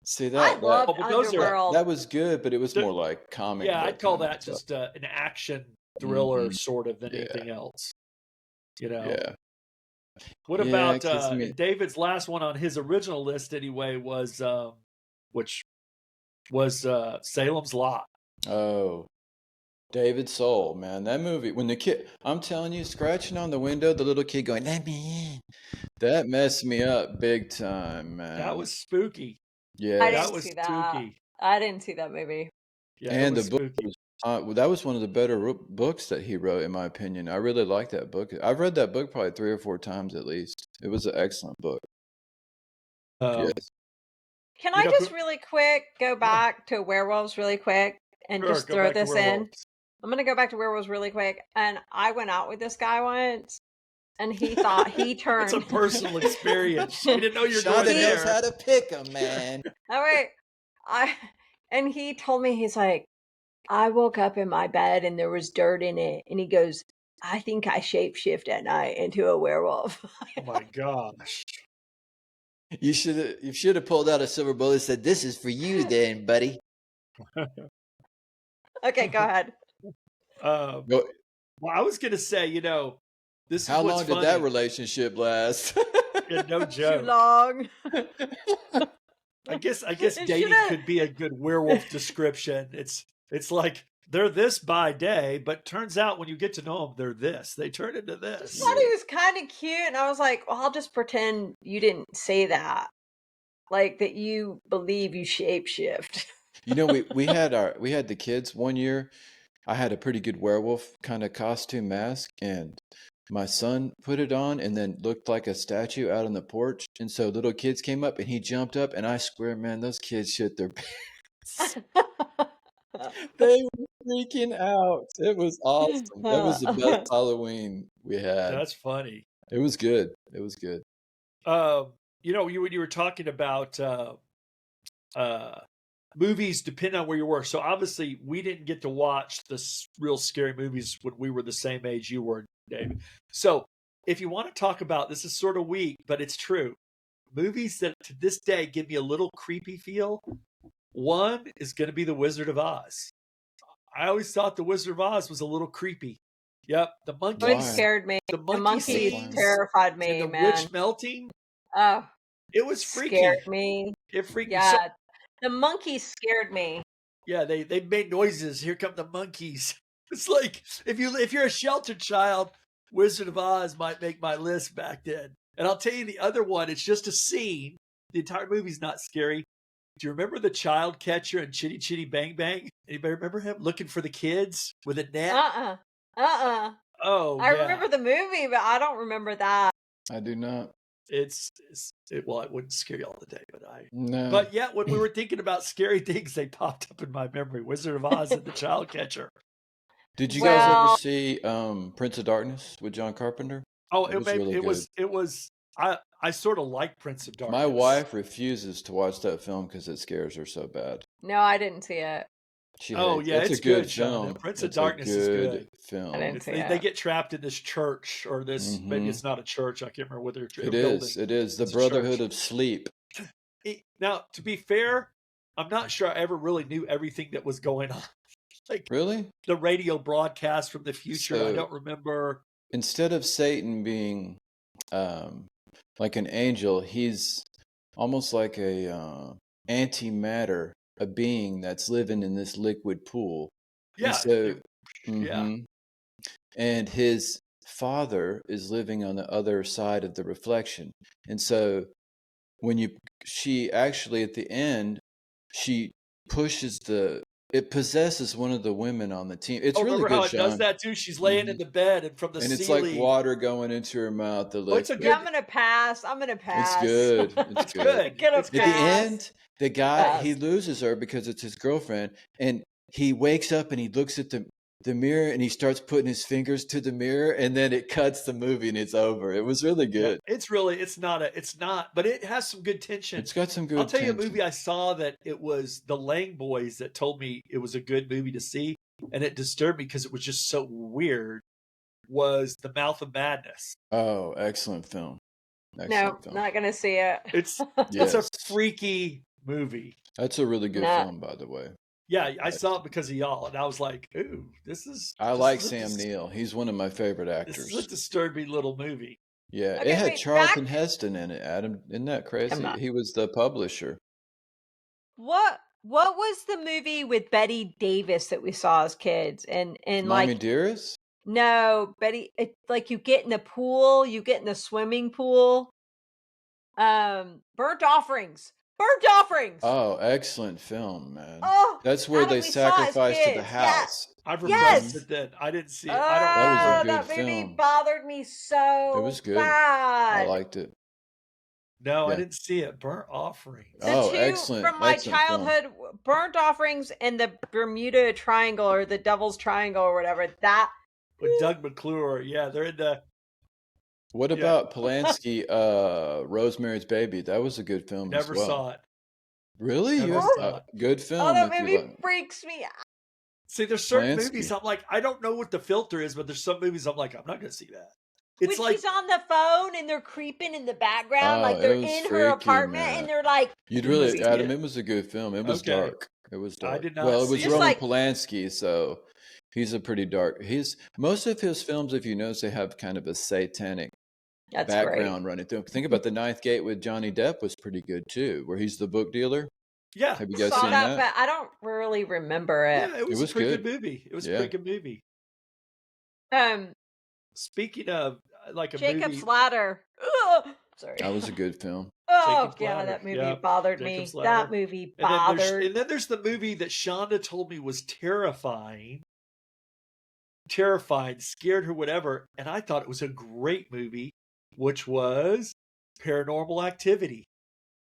See I that loved Oh, but those are- Underworld. that was good, but it was The- more like comic. Yeah, book I'd call kind that of stuff. just an action thriller Mhm. sort of than Yeah. anything else. Yeah. What Yeah, about 'cause I mean- David's last one on his original list anyway was which was Salem's Lot. Oh, David Soul, man, that movie. When the kid, I'm telling you, scratching on the window, the little kid going, "Let me in," that messed me up big time, man. That was spooky. yeah. I That didn't was see that. spooky. I didn't see that movie. Yeah, And it was the book spooky. was, that was one of the better books that he wrote, in my opinion. I really liked that book. I've read that book probably 3 or 4 times at least. It was an excellent book. Yes. Can You I know, just really quick go back to werewolves really quick and Sure, just go throw back to this in? werewolves. I'm gonna go back to werewolves really quick. And I went out with this guy once, and he thought he turned. It's a personal experience. We didn't know you were going Shonda knows there. how to pick 'em, man. All right, and he told me, he's like, I woke up in my bed and there was dirt in it, and he goes, I think I shapeshift at night into a werewolf. Oh my gosh. You should have pulled out a silver bullet and said, "This is for you, then, buddy." Okay, go ahead. Go- Well, I was gonna say, this is How what's long did funny. that relationship last? Yeah, no Too joke. long. I guess It dating shoulda- could be a good werewolf description. It's like they're this by day, but turns out when you get to know them, they're this. They turn into I this. thought he was kind of cute, and I was like, well, I'll just pretend you didn't say that. Like that you believe you shapeshift. You know, we had the kids one year. I had a pretty good werewolf kind of costume mask, and my son put it on and then looked like a statue out on the porch. And so little kids came up and he jumped up, and I swear, man, those kids shit their pants. They were freaking out. It was awesome. That was the best Halloween we had. That's funny. It was good. It was good. When you were talking about movies, depending on where you were. So obviously, we didn't get to watch the real scary movies when we were the same age you were, David. So if you want to talk about, this is sort of weak, but it's true. Movies that to this day give me a little creepy feel. One is going to be The Wizard of Oz. I always thought The Wizard of Oz was a little creepy. Yep, the monkey It Why? scared me. The The monkey monkey scenes terrified and me, the man. witch melting. Oh, It was freaky. scared me. It freaked me. Yeah, the monkeys scared me. Yeah, they made noises. Here come the monkeys. It's like if you're a sheltered child, Wizard of Oz might make my list back then. And I'll tell you the other one. It's just a scene. The entire movie's not scary. Do you remember the child catcher in Chitty Chitty Bang Bang? Anybody remember him looking for the kids with a net? Uh-uh. Uh-uh. Oh I yeah, remember the movie, but I don't remember that. I do not. well, it wouldn't scare you all the day, No. but yeah, when we were thinking about scary things, they popped up in my memory: Wizard of Oz and the child catcher. Did you guys ever Well, see Prince of Darkness with John Carpenter? Oh, It was really good. it was. I sort of like Prince of Darkness. My wife refuses to watch that film because it scares her so bad. no, I didn't see it. She Oh hates. yeah, It's a it's good good, Shonda. film. Prince of It's a Darkness is good good. I film. didn't see They it. get trapped in this church or this. Maybe hmm it's not a church. I can't remember whether it's a It building. is. It is the It's a Brotherhood church. of Sleep. Now, to be fair, I'm not sure I ever really knew everything that was going on. Like Really? the radio broadcast from the future, I So don't remember. instead of Satan being um, like an angel, he's almost like a antimatter, a being that's living in this liquid pool. And Yeah, so, yeah. hmm and his father is living on the other side of the reflection. And so when she actually at the end, she pushes it possesses one of the women on the team. It's Oh, really remember how good, it does Sean. that too? She's laying hmm in the bed, and from the And it's like ceiling. water going into her mouth, the Oh, it's a liquid. Yeah, good. I'm gonna pass. I'm gonna It's pass. good. It's It's good. good. Gonna It's At the good. pass. end, the guy, he Pass. loses her because it's his girlfriend, and he wakes up and he looks at the mirror and he starts putting his fingers to the mirror, and then it cuts the movie and it's over. It was really Yeah, good. it's not, but it has some good tension. It's got some I'll good tell you a tension. movie I saw that it was the Lang Boys that told me it was a good movie to see, and it disturbed me because it was just so weird. Was The Mouth of Madness? Oh, excellent film. No, Excellent film. not gonna see it. It's a Yes. freaky movie. That's a really good Nah. film, by the way. Yeah, I saw it because of y'all, and I was like, "Ooh, this is." I this like is a Sam dis- Neill. He's one of my favorite This is a actors. disturbing little movie. Yeah, it Okay, had wait, Charlton back. Heston in it, Adam. Isn't that I'm crazy? not. He was the publisher. What was the movie with Betty Davis that we saw as kids? And Mommy like Dearest? no, Betty, like you get in the pool, you get in the swimming pool. Burnt offerings. Burnt offerings. Oh, excellent film, man. Oh, That's where Adam, they we saw as sacrifice to the kids. Yeah. house. I've hmm repressed Yes. it. Then I didn't see it. That was a Oh, good that movie film. bothered me It so was good. I bad. liked it. No, I Yeah. didn't see it. Burnt Offerings. The Oh, two excellent, from my excellent film. childhood, Burnt Offerings and the Bermuda Triangle or the Devil's Triangle or whatever. That With Doug McClure. Yeah, they're in the. What Yeah, about Polanski, Rosemary's Baby? That was a good film as never well. saw it. Really? Never You saw it. good oh, film that if you movie like freaks me out. See, there's certain movies Polanski. I'm like, I don't know what the filter is, but there's some movies I'm like, I'm not going to see that. When It's like, she's on the phone and they're creeping in the background, like Oh, they're it was in her freaky, apartment and man. they're like, You'd I really, didn't see Adam, it. it was a good film. It was Okay. dark. It was I dark. did not Well, it see was just it. Roman like Polanski, so he's a pretty dark. Most of his films, if you notice, they have kind of a satanic that's great. background running through 'em. Think about The Ninth Gate with Johnny Depp was pretty good too, where he's the book dealer. Yeah. Have you I guys saw seen that, that? but I don't really remember it. Yeah, it was was a pretty good. good movie. It was a Yeah. pretty good movie. Um, Speaking of like a Jacob's movie, Ladder. Ugh, sorry. That was a good film. Oh Jacob's yeah, Ladder. that movie Yeah, bothered Jacob's me. Ladder. That movie And bothered. then there's the movie that Shonda told me was terrifying, scared her, whatever. And I thought it was a great movie, which was Paranormal Activity.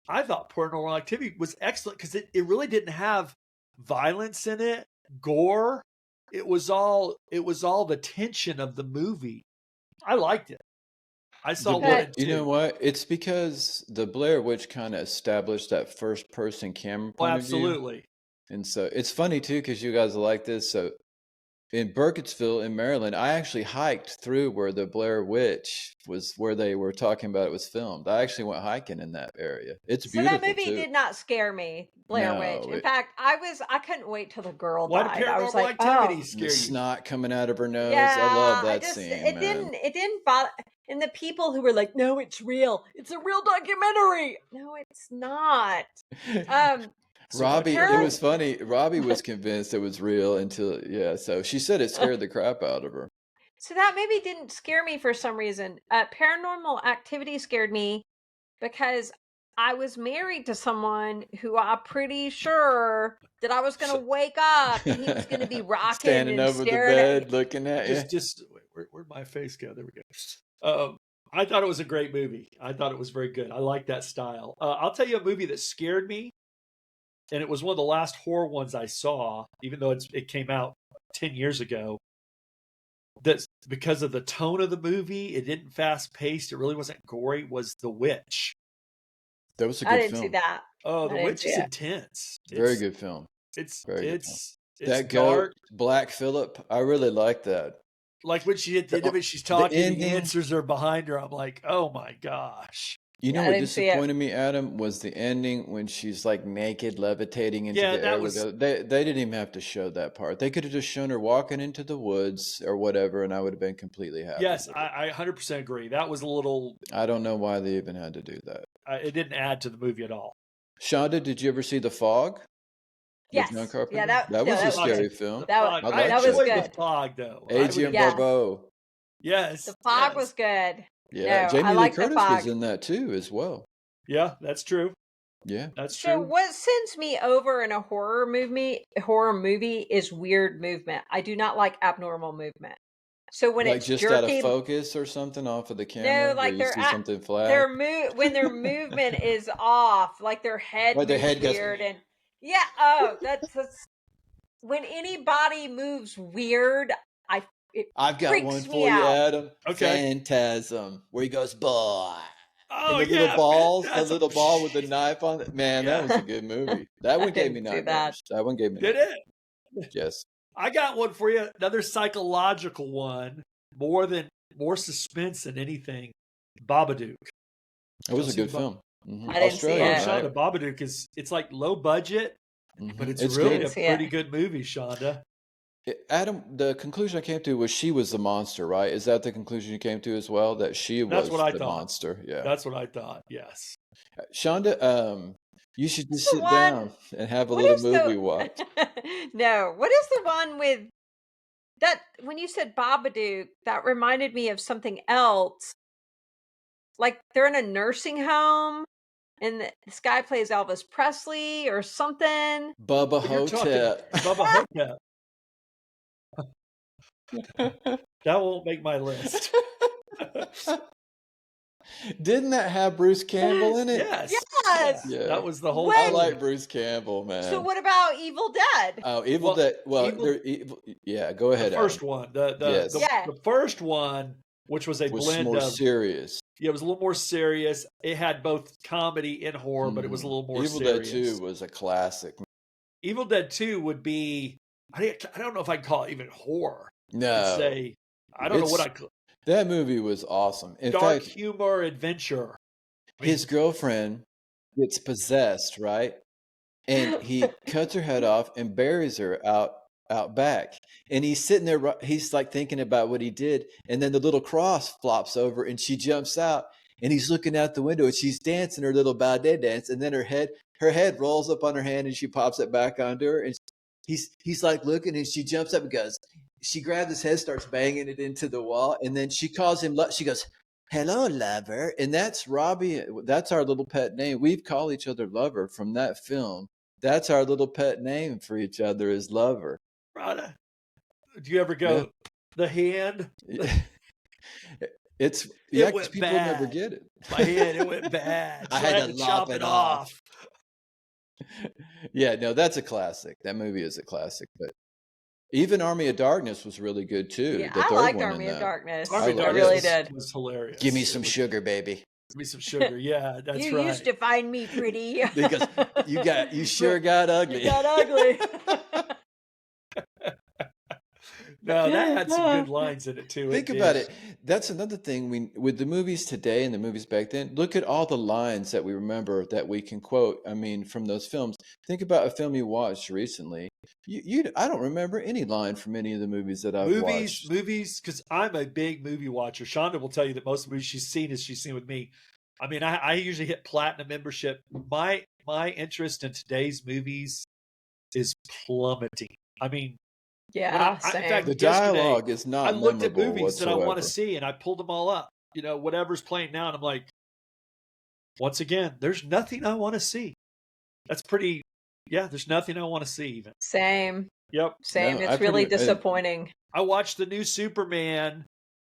I thought Paranormal Activity was excellent because it really didn't have violence in it, gore. It was all the tension of the movie. I liked it. I saw one and You know two. what? It's because the Blair Witch kind of established that first person camera Well, point of view. absolutely. And so it's funny too, because you guys are like this. So in Burkittsville in Maryland, I actually hiked through where the Blair Witch was, where they were talking about it was filmed. I actually went hiking in that area. It's So that beautiful movie too. did not scare me, Blair Witch. No, In it, fact, I couldn't wait till the girl Why did died. I was Paranormal like, Activity oh scare the you? snot coming out of her nose. I yeah. love I that just scene, it man. didn't bother. And the people who were like, no, it's real. It's a real documentary. No, it's not. So Robbie, it Paranormal. was funny. Robbie was convinced it was real until, yeah. So she said it scared the crap out of her. So that movie didn't scare me for some reason. Paranormal Activity scared me because I was married to someone who I'm pretty sure that I was going to wake up and he was going to be rocking Standing and over the staring at me. bed, looking at you. Just where'd my face go? There we go. I thought it was a great movie. I thought it was very good. I like that style. I'll tell you a movie that scared me, and it was one of the last horror ones I saw, even though it came out 10 years ago. That's because of the tone of the movie. It didn't fast paced. It really wasn't gory. Was The Witch? That was a good I didn't film. see that. Oh, I The didn't Witch see is it. intense. Very good film. It's Very good it's That dark. goat, Black Phillip, I really like that. Like when she at the end of it, she's The talking. The ending- answers are behind her. I'm like, oh my gosh. You know Yeah, I what didn't see it. disappointed me, Adam, was the ending when she's like naked, levitating into Yeah, the that air. was- They didn't even have to show that part. They could have just shown her walking into the woods or whatever, and I would have been completely happy. Yes, with it. I 100% agree. That was a little. I don't know why they even had to do that. It didn't add to the movie at all. Shonda, did you ever see The Fog? With Yes. John Carpenter? Yeah, that was that a was scary good. film. That Fog. was- I that was enjoyed good. The Fog, though. Adrian Yeah. Barbeau. Yes. The Fog yes. was good. Yeah, No, Jamie I Lee like The Curtis was Fog. in that too, as well. Yeah, that's true. Yeah. That's So true. what sends me over in a horror movie is weird movement. I do not like abnormal movement. So when Like it's just out of jerky, focus or something off of the camera, like where you they're see at- something flat. when their movement is off, like their head Like their moves head goes- weird and that's when anybody moves weird, I've got freaks one me for you, out. Adam. Okay. Phantasm, where he goes, boy. Oh, and the yeah. little balls, Phantasm. the little ball with the knife on it. Man, that Yeah. was a good movie. That one gave me didn't see that. nightmares. That one gave me Did nightmares. it? Yes. I got one for you. Another psychological one. More suspense than anything. Babadook. It was a Chelsea good Ba- film. Mhm. I didn't see Australian, it. Shonda, right? Babadook it's like low budget, Mhm. but it's It's really good. a See it. pretty good movie, Shonda. Adam, the conclusion I came to was she was the monster, right? Is that the conclusion you came to as well? That she That's was what I the thought. monster? Yeah. That's what I thought. Yes. Shonda, you should just the sit one- down and have a What little is the- movie watch. No, what is the one with that? When you said Babadook, that reminded me of something else. Like they're in a nursing home, and this guy plays Elvis Presley or something. Bubba You're talking Hotep. Bubba Hotep. That won't make my list. Didn't that have Bruce Campbell in it? Yes. Yes. Yeah. That was the whole When- I thing. like Bruce Campbell, man. So what about Evil Dead? Oh, Evil Well, Dead. Well, Evil- they're evil. Yeah, go ahead. The first Adam. one. Yes. Yeah. The first one, which was a was blend more of serious. it was a little more serious. It had both comedy and horror, but it was a little more Evil serious. Dead 2 was a classic. Evil Dead 2 would be I don't know if I'd call it even horror. No, I'd say I don't know what I call that movie was awesome. In dark fact, humor adventure. I mean, his girlfriend gets possessed, right? And he cuts her head off and buries her out back. And he's sitting there, he's like thinking about what he did. And then the little cross flops over and she jumps out and he's looking out the window and she's dancing her little ballet dance. And then her head rolls up on her hand and she pops it back onto her. And he's like looking and she jumps up and goes, she grabs his head, starts banging it into the wall. And then she calls him, she goes, hello, lover. And that's Robbie. That's our little pet name. We've called each other lover from that film. That's our little pet name for each other is lover. Rhonda, do you ever go Yeah. the hand? It's It 'cause went people never bad. get it. My hand, it went bad. I so had to chop lop it it off. Yeah, no, that's a classic. That movie is a classic. But even Army of Darkness was really good too. Yeah, the I third liked one in Army of that. Darkness. Army of I Darkness really was- did. was hilarious. Give me It some was- sugar, baby. Give me some sugar. Yeah, that's You right. used to find me pretty. Because you sure got ugly. You got ugly. No, that had some good lines in it too. Think about it. That's another thing with the movies today and the movies back then. Look at all the lines that we remember that we can quote. I mean, from those films. Think about a film you watched recently. I don't remember any line from any of the movies that I've watched. Movies, because I'm a big movie watcher. Shonda will tell you that most movies she's seen with me. I mean, I usually hit platinum membership. My interest in today's movies is plummeting. I mean, Yeah, in same. fact, The yesterday, dialogue is not I looked at memorable movies that I want to whatsoever. see, and I pulled them all up. Whatever's playing now, and I'm like, once again, there's nothing I want to see. That's pretty. Yeah, there's nothing I want to see even. Same. Yep. Same. No, It's really disappointing. I watched the new Superman.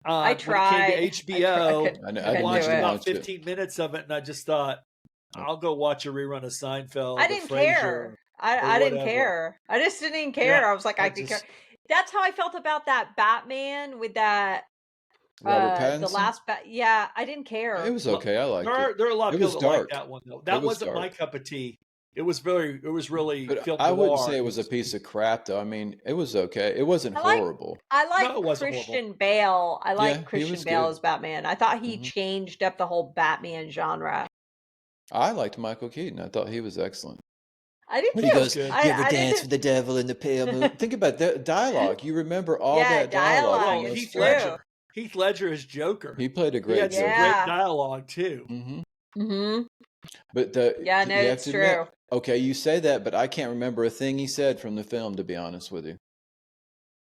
I When it tried. came to HBO, I I didn't watched even about watch it. 15 minutes of it, and I just thought, I'll go watch a rerun of Seinfeld. I or didn't Frasier, care. or I didn't whatever. care. I just didn't even care. Yeah, I was like, I could care. That's how I felt about that Batman with that Robert the Pattinson. last yeah, I didn't care. It was okay. I liked it. There are a lot of It people was that like dark. that one though. It That was wasn't my dark. cup of tea. It was really But film I wouldn't noir. say it was a piece of crap, though. I mean, it was okay. It wasn't horrible. I like No, it wasn't Christian Bale. I like Yeah, he Christian was Bale good. as Batman. I thought he Mhm. changed up the whole Batman genre. I liked Michael Keaton. I thought he was excellent. I did too. When he goes, Good. "You ever I dance did with the devil in the pale moon?" Think about that dialogue. You remember all Yeah, that dialogue dialogue, from Well, it's those Heath true. Ledger. Heath Ledger is Joker. He played a He great had some Joker. great Yeah. dialogue too. hmm Mm-hmm. But Yeah, no, you have it's to admit, true. okay, you say that, but I can't remember a thing he said from the film, to be honest with you.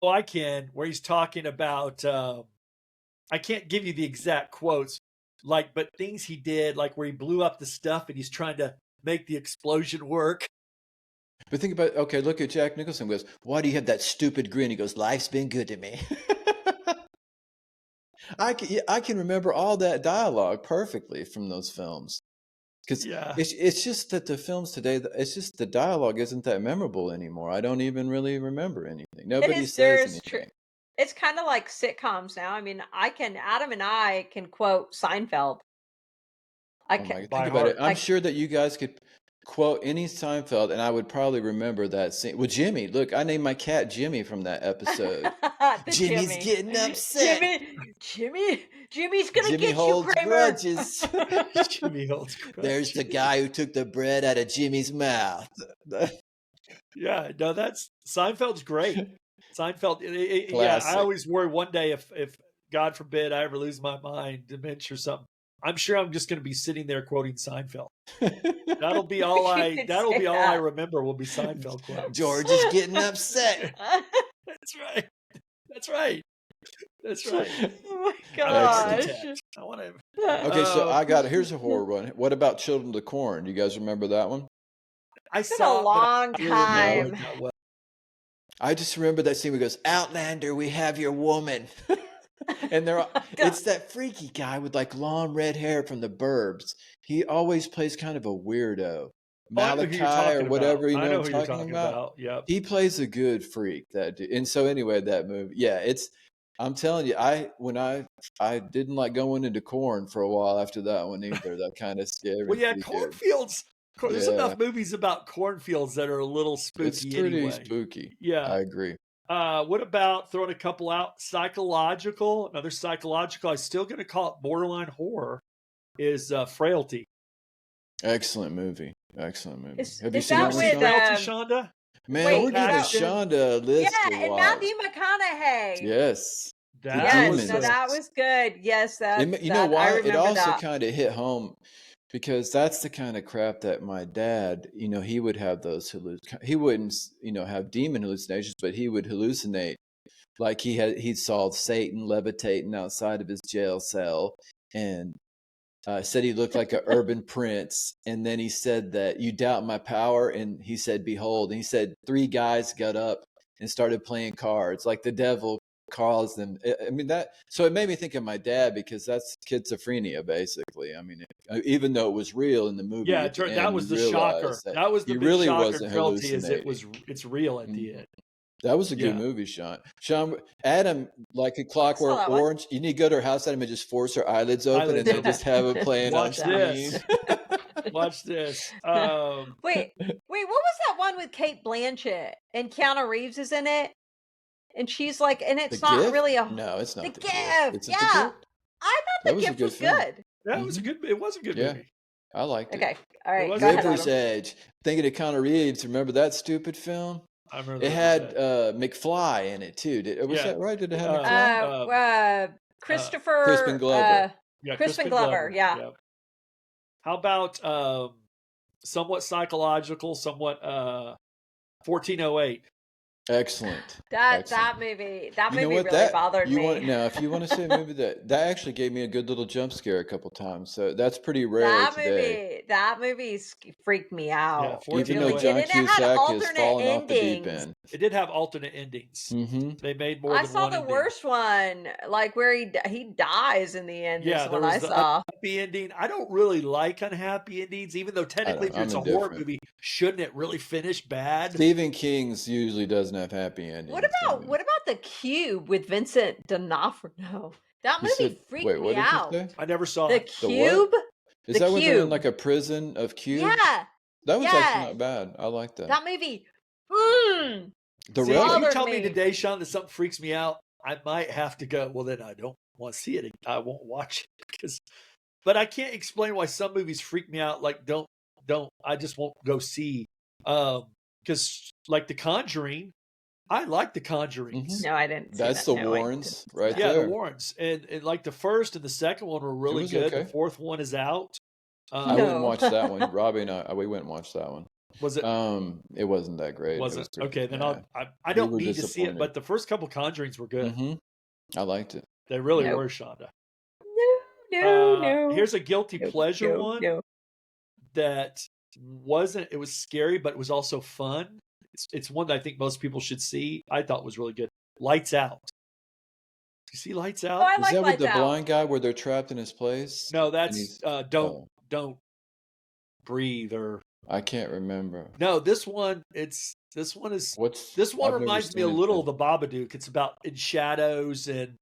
Well, I can, where he's talking about. I can't give you the exact quotes, but things he did, like where he blew up the stuff and he's trying to make the explosion work. But think about, okay, look at Jack Nicholson. Goes, "Why do you have that stupid grin?" He goes, "Life's been good to me." I can remember all that dialogue perfectly from those films. Because Yeah. it's just that the films today, it's just the dialogue isn't that memorable anymore. I don't even really remember anything. Nobody says anything. It's kind of like sitcoms now. I mean, Adam and I can quote Seinfeld. Oh my God, think By about it. heart. I'm sure that you guys could quote any Seinfeld, and I would probably remember that scene. Well, Jimmy, look, I named my cat Jimmy from that episode. Jimmy's Jimmy. getting upset. Jimmy's gonna Jimmy get holds you, Kramer. grudges. Jimmy holds grudges. There's the guy who took the bread out of Jimmy's mouth. Yeah, no, that's Seinfeld's great. Seinfeld, yeah. Classic. I always worry one day if God forbid I ever lose my mind, dementia or something. I'm sure I'm just going to be sitting there quoting Seinfeld. That'll be all I remember will be Seinfeld quotes. George is getting upset. That's right. That's right. That's right. Oh my I gosh. want to. Okay, so here's a horror one. What about Children of the Corn? Do you guys remember that one? It's been a long time. I just remember that scene where he goes, "Outlander, we have your woman." And it's that freaky guy with like long red hair from the Burbs. He always plays kind of a weirdo. Malachi or whatever, you know what I'm talking about? Yep. He plays a good freak, that dude. And so anyway, that movie, yeah, I'm telling you, I didn't like going into Corn for a while after that one either. That kind of scared me. Well, yeah, cornfields. There's enough movies about cornfields that are a little spooky. It's pretty anyway. spooky. Yeah, I agree. What about throwing a couple out? Psychological. Another psychological. I'm still going to call it borderline horror. Is Frailty. Excellent movie. Have you Is seen that that one, with, Shonda? Man, Wait, we're giving Shonda a list Yeah, to and watch. Matthew McConaughey. Yes. Yes, no, that was good. Yes, You know why? It also that. kind of hit home because that's the kind of crap that my dad, he would have those he wouldn't, have demon hallucinations, but he would hallucinate. Like he saw Satan levitating outside of his jail cell and said he looked like an urban prince. And then he said that you doubt my power. And he said, behold. And he said 3 guys got up and started playing cards like the devil calls them. I mean, so it made me think of my dad because that's schizophrenia, basically. I mean, even though it was real in the movie. Yeah, that was the shocker. That was the big really shocker. Wasn't Frailty is hallucinating. it's real at the end. That was a good movie, Sean. Adam, like a Clockwork Orange, you need to go to her house, Adam, and just force her eyelids open and then just have it playing on screen. Watch this. Wait, what was that one with Kate Blanchett and Keanu Reeves is in it? And she's like, and it's not Gift? really a... No, it's not The The Gift. It's Yeah. The Gift? I thought The Gift was good. That was a good. It was a good movie. I liked it. Okay, all right. River's Edge. Thinking of Keanu Reeves. Remember that stupid film? I remember. It had McFly in it too. Was that right? Did it have McFly? Christopher Crispin Glover. Crispin Glover. Yeah. How about somewhat psychological, somewhat 1408? Excellent. That Excellent. movie You know really what? That bothered you want me. now, if you want to see a movie that actually gave me a good little jump scare a couple times. So that's pretty rare today. That movie freaked me Yeah, out. It Even though fortunately, really did, John and it had Cusack has alternate fallen off the deep endings. end. it did have alternate endings. Mm-hmm. They made more I than saw one the ending. worst one, like where he dies in the end. Yeah, Is there what I was the saw. unhappy ending. I don't really like unhappy endings, even though I technically, don't. if it's I'm a horror indifferent. movie, shouldn't it really finish bad? Stephen King's usually doesn't have happy endings. What about the Cube with Vincent D'Onofrio? That You movie said, freaked wait, what me did you out. say? I never saw The it. The what? Cube, Is the that where they're in Cube. like a prison of cubes? Yeah, That was actually yeah. not bad. I like that. That movie The See, if you Relic. bothered tell me me. today, Sean, that something freaks me out, I might have to go. Well, then I don't want to see it. I won't watch it because. But I can't explain why some movies freak me out. Like don't. I just won't go see. Because like The Conjuring, I like The Conjurings. No, I didn't see That's that. the No, I Warrens didn't see right that. Yeah, there. the Warrens, and like the first and the second one were really was good. okay. The fourth one is out. I went and No. watched that one. Robbie and we went and watched that one. Was it? It wasn't that great. Was It it was pretty, okay? Then yeah. I We don't were need to see it, disappointed. but the first couple Conjurings were good. Mm-hmm. I liked it. They really Nope. were, Shonda. No. Here's a guilty No, pleasure no, one no. that wasn't. It was scary, but it was also fun. It's one that I think most people should see. I thought was really good. Lights Out. Do you see Lights Out? Oh, I Is like that with Lights the Out. blind guy where they're trapped in his place? No, And that's he's- don't breathe or I can't remember. no. This one is. This one I've never reminds me a little of the Babadook. It's about in shadows and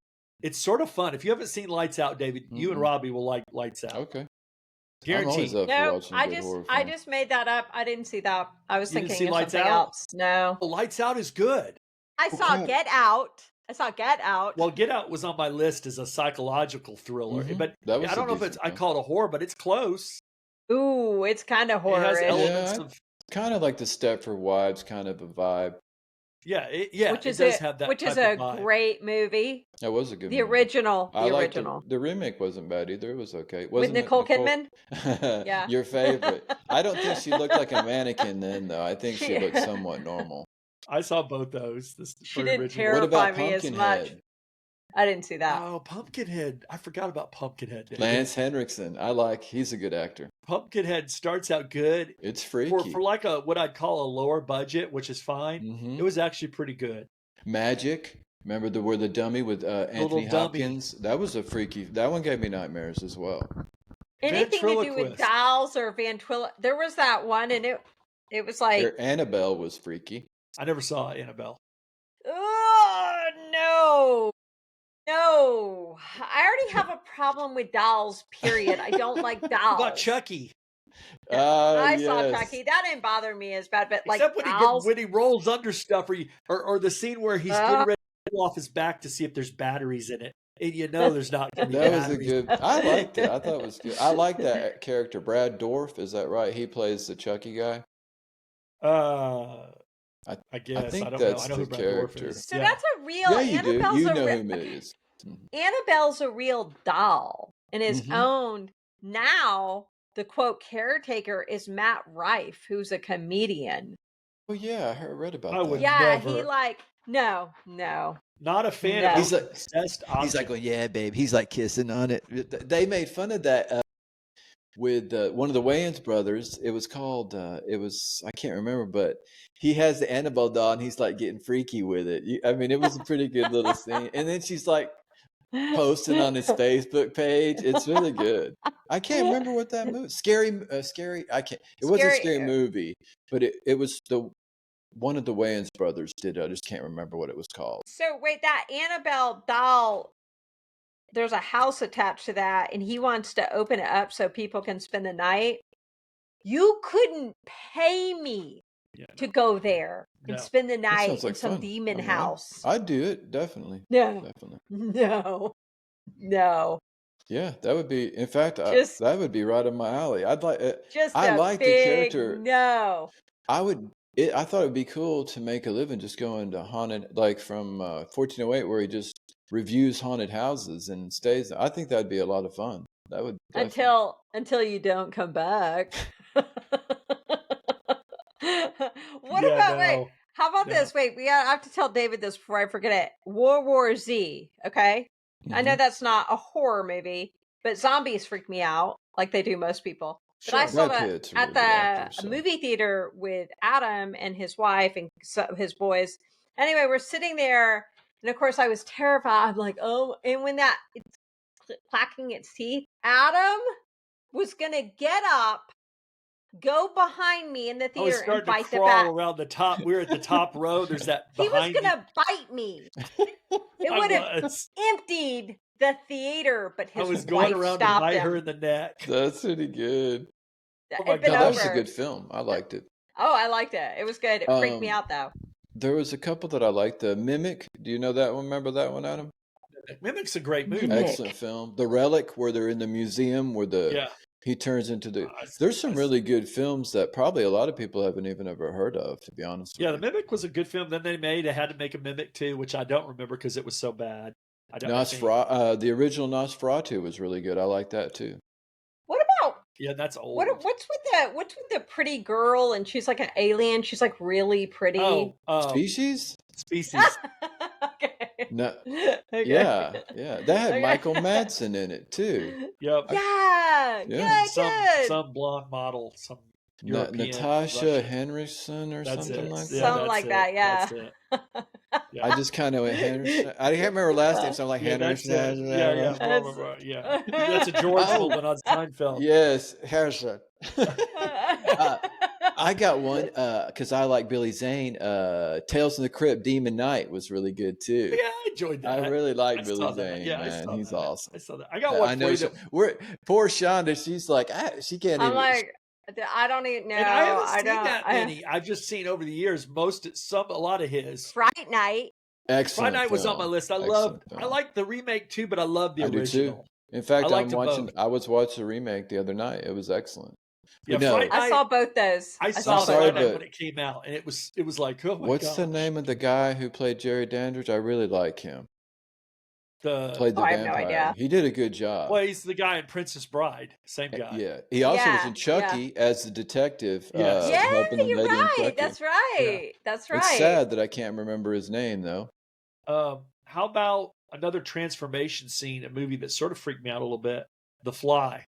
it's sort of fun. If you haven't seen Lights Out, David, you and Mm-mm. Robbie will like Lights Out. Okay. I'm Guaranteed. always up for No, watching a I good just horror I film. just made that up. I didn't see that. I was You didn't thinking see of Lights something Out? else. No. Lights Out is good. I Well, saw crap. Get Out. I saw Get Out. Well, Get Out was on my list as a psychological thriller, Mhm. but That was I a don't know if decent it's. I film. call it a horror, but it's close. Ooh, it's kind of It has horror. elements Yeah, of kind of like the Stepford Wives kind of a vibe. Which it is does have that. which is type a of vibe. great movie. That was a good The movie. original. I The liked original. the remake wasn't bad either. It was okay. With Wasn't it Nicole Kidman? Yeah. Your favorite. I don't think she looked like a mannequin then though. I think she looked somewhat normal. I saw both those. This is She very didn't original. What terrify about me as much. Pumpkinhead? I didn't see that. Oh, Pumpkinhead! I forgot about Pumpkinhead. David. Lance Henriksen. He's a good actor. Pumpkinhead starts out good It's for freaky. like a what I'd call a lower budget, which is fine. Mhm. It was actually pretty good. Magic. Remember the dummy with Anthony dummy. Hopkins? That was a freaky. That one gave me nightmares as well. Anything to do with Ventriloquist. dolls or ventriloquist. There was that one, and it was like, Annabelle was freaky. I never saw Annabelle. oh no, no. I already have a problem with dolls. Period. I don't like dolls. How about Chucky? I saw Yes. Chucky. That didn't bother me as bad, but like Except dolls. when he rolls under stuff, or the scene where he's getting ready to pull off his back to see if there's batteries in it, and you know there's not going to be That was a batteries. good. I liked it. I thought it was good. I like that character, Brad Dourif. Is that right? He plays the Chucky guy. I guess think I don't that's know. I know the who Brad Dourif character. is. So Yeah. that's a real. Yeah, you do. Annabelle's You a know re- who it is. Annabelle's a real doll and is Mhm. owned now. The quote caretaker is Matt Rife, who's a comedian. Well, yeah, read about I that. would Yeah, never. he like no. Not a fan No. of He's like- obsessed He's like, object. well, yeah, babe. He's like kissing on it. They made fun of that with one of the Wayans brothers. It was called. I can't remember, but he has the Annabelle doll, and he's like getting freaky with it. I mean, it was a pretty good little scene. And then she's like posting on his Facebook page. It's really good. I can't remember what that movie. Scary. I can't. It was a Scary- scary movie, but it was one of the Wayans brothers did. I just can't remember what it was called. So wait, that Annabelle doll, there's a house attached to that, and he wants to open it up so people can spend the night. You couldn't pay me Yeah, to go there and No. spend the That night sounds in like some fun. demon I mean, house. I'd do it definitely. No, Definitely. no. Yeah, that would be. In fact, Just- that would be right up my alley. I'd like. Just I a like the big character. no. I would. I thought it'd be cool to make a living just going to haunted, like from 1408, where he just reviews haunted houses and stays. I think that'd be a lot of fun. That would definitely- Until you don't come back. What Yeah, about wait? no. How about Yeah. this? Wait, I have to tell David this before I forget it. World War Z. Okay, I know Mhm. that's not a horror movie, but zombies freak me out, like they do most people. But I Sure. saw Brad that Pitt's a at really good actor. the So movie theater with Adam and his wife and his boys. Anyway, we're sitting there, and of course, I was terrified. I'm like, oh, and when that it's clacking its teeth, Adam was gonna get up, go behind me in the I was theater, and starting to bite the crawl back. around the top. We were at the top row. There's that He was behind me. gonna bite me. It I would have was. emptied the theater, but I his was going wife around to stopped bite her him. in the neck. that's pretty good. Oh my It'd been No, that was a over. good film. I liked it. Oh, I liked it. It was good. It freaked me out though. There was a couple that I liked. The Mimic. Do you know that one? Remember that one, Adam? Mimic's a great movie. Mimic. Excellent film. The Relic, where they're in the museum, where Yeah. he turns into the. I- There's some I- really good films that probably a lot of people haven't even ever heard of. To be honest Yeah, with the Mimic was a good film. Then they had to make a Mimic too, which I don't remember because it was so bad. I you. don't. I think- The original Nosferatu was really good. I like that too. What about Yeah, that's old. what's with the pretty girl and she's like an alien? She's like really pretty. Oh, Species? Species. Okay. No. Okay. Yeah. That had Okay. Michael Madsen in it too. Yep. Yeah. Yeah. Good. Some blonde model, some European, Natasha Russian. Henriksen or That's something it. like Yeah, that. Something like that, yeah. That's it. Yeah. I just kind of went Henderson. I can't remember her last name, so I'm like Yeah, that's Henderson. it. Yeah. That's- Yeah. That's a George Oh. Coleman on Seinfeld. Yes, Harrison. I got one because I like Billy Zane. Tales from the Crypt, Demon Knight was really good too. Yeah, I enjoyed that. I really like I Billy saw that. Zane. Yeah, I Man, saw he's that. awesome. I saw that. I got one I for know. you. Poor Shonda. She's like, she can't I'm even. like, I don't even know. And I haven't seen don't. that many. I've just seen over the years a lot of his. Fright Night. Excellent. Friday Night was on my film. list. I Excellent film. like the remake too, but I love the I do original. too. In fact, I liked I'm them watching. both. I was watching the remake the other night. It was excellent. Yeah, But no, Friday I Night. saw both those. I saw saw both sorry, of them. Friday Night but- when it came out, and it was like, oh my what's the gosh. name of the guy who played Jerry Dandridge? I really like him. Played the I have no vampire. idea. He did a good job. plays the guy in Princess Bride. Same guy. Yeah, he also was Yeah, in Chucky as the detective. Yes. Yeah, helping the you're lady in right. Chucky. That's right. That's right. It's sad that I can't remember his name though. How about another transformation scene? A movie that sort of freaked me out a little bit. The Fly.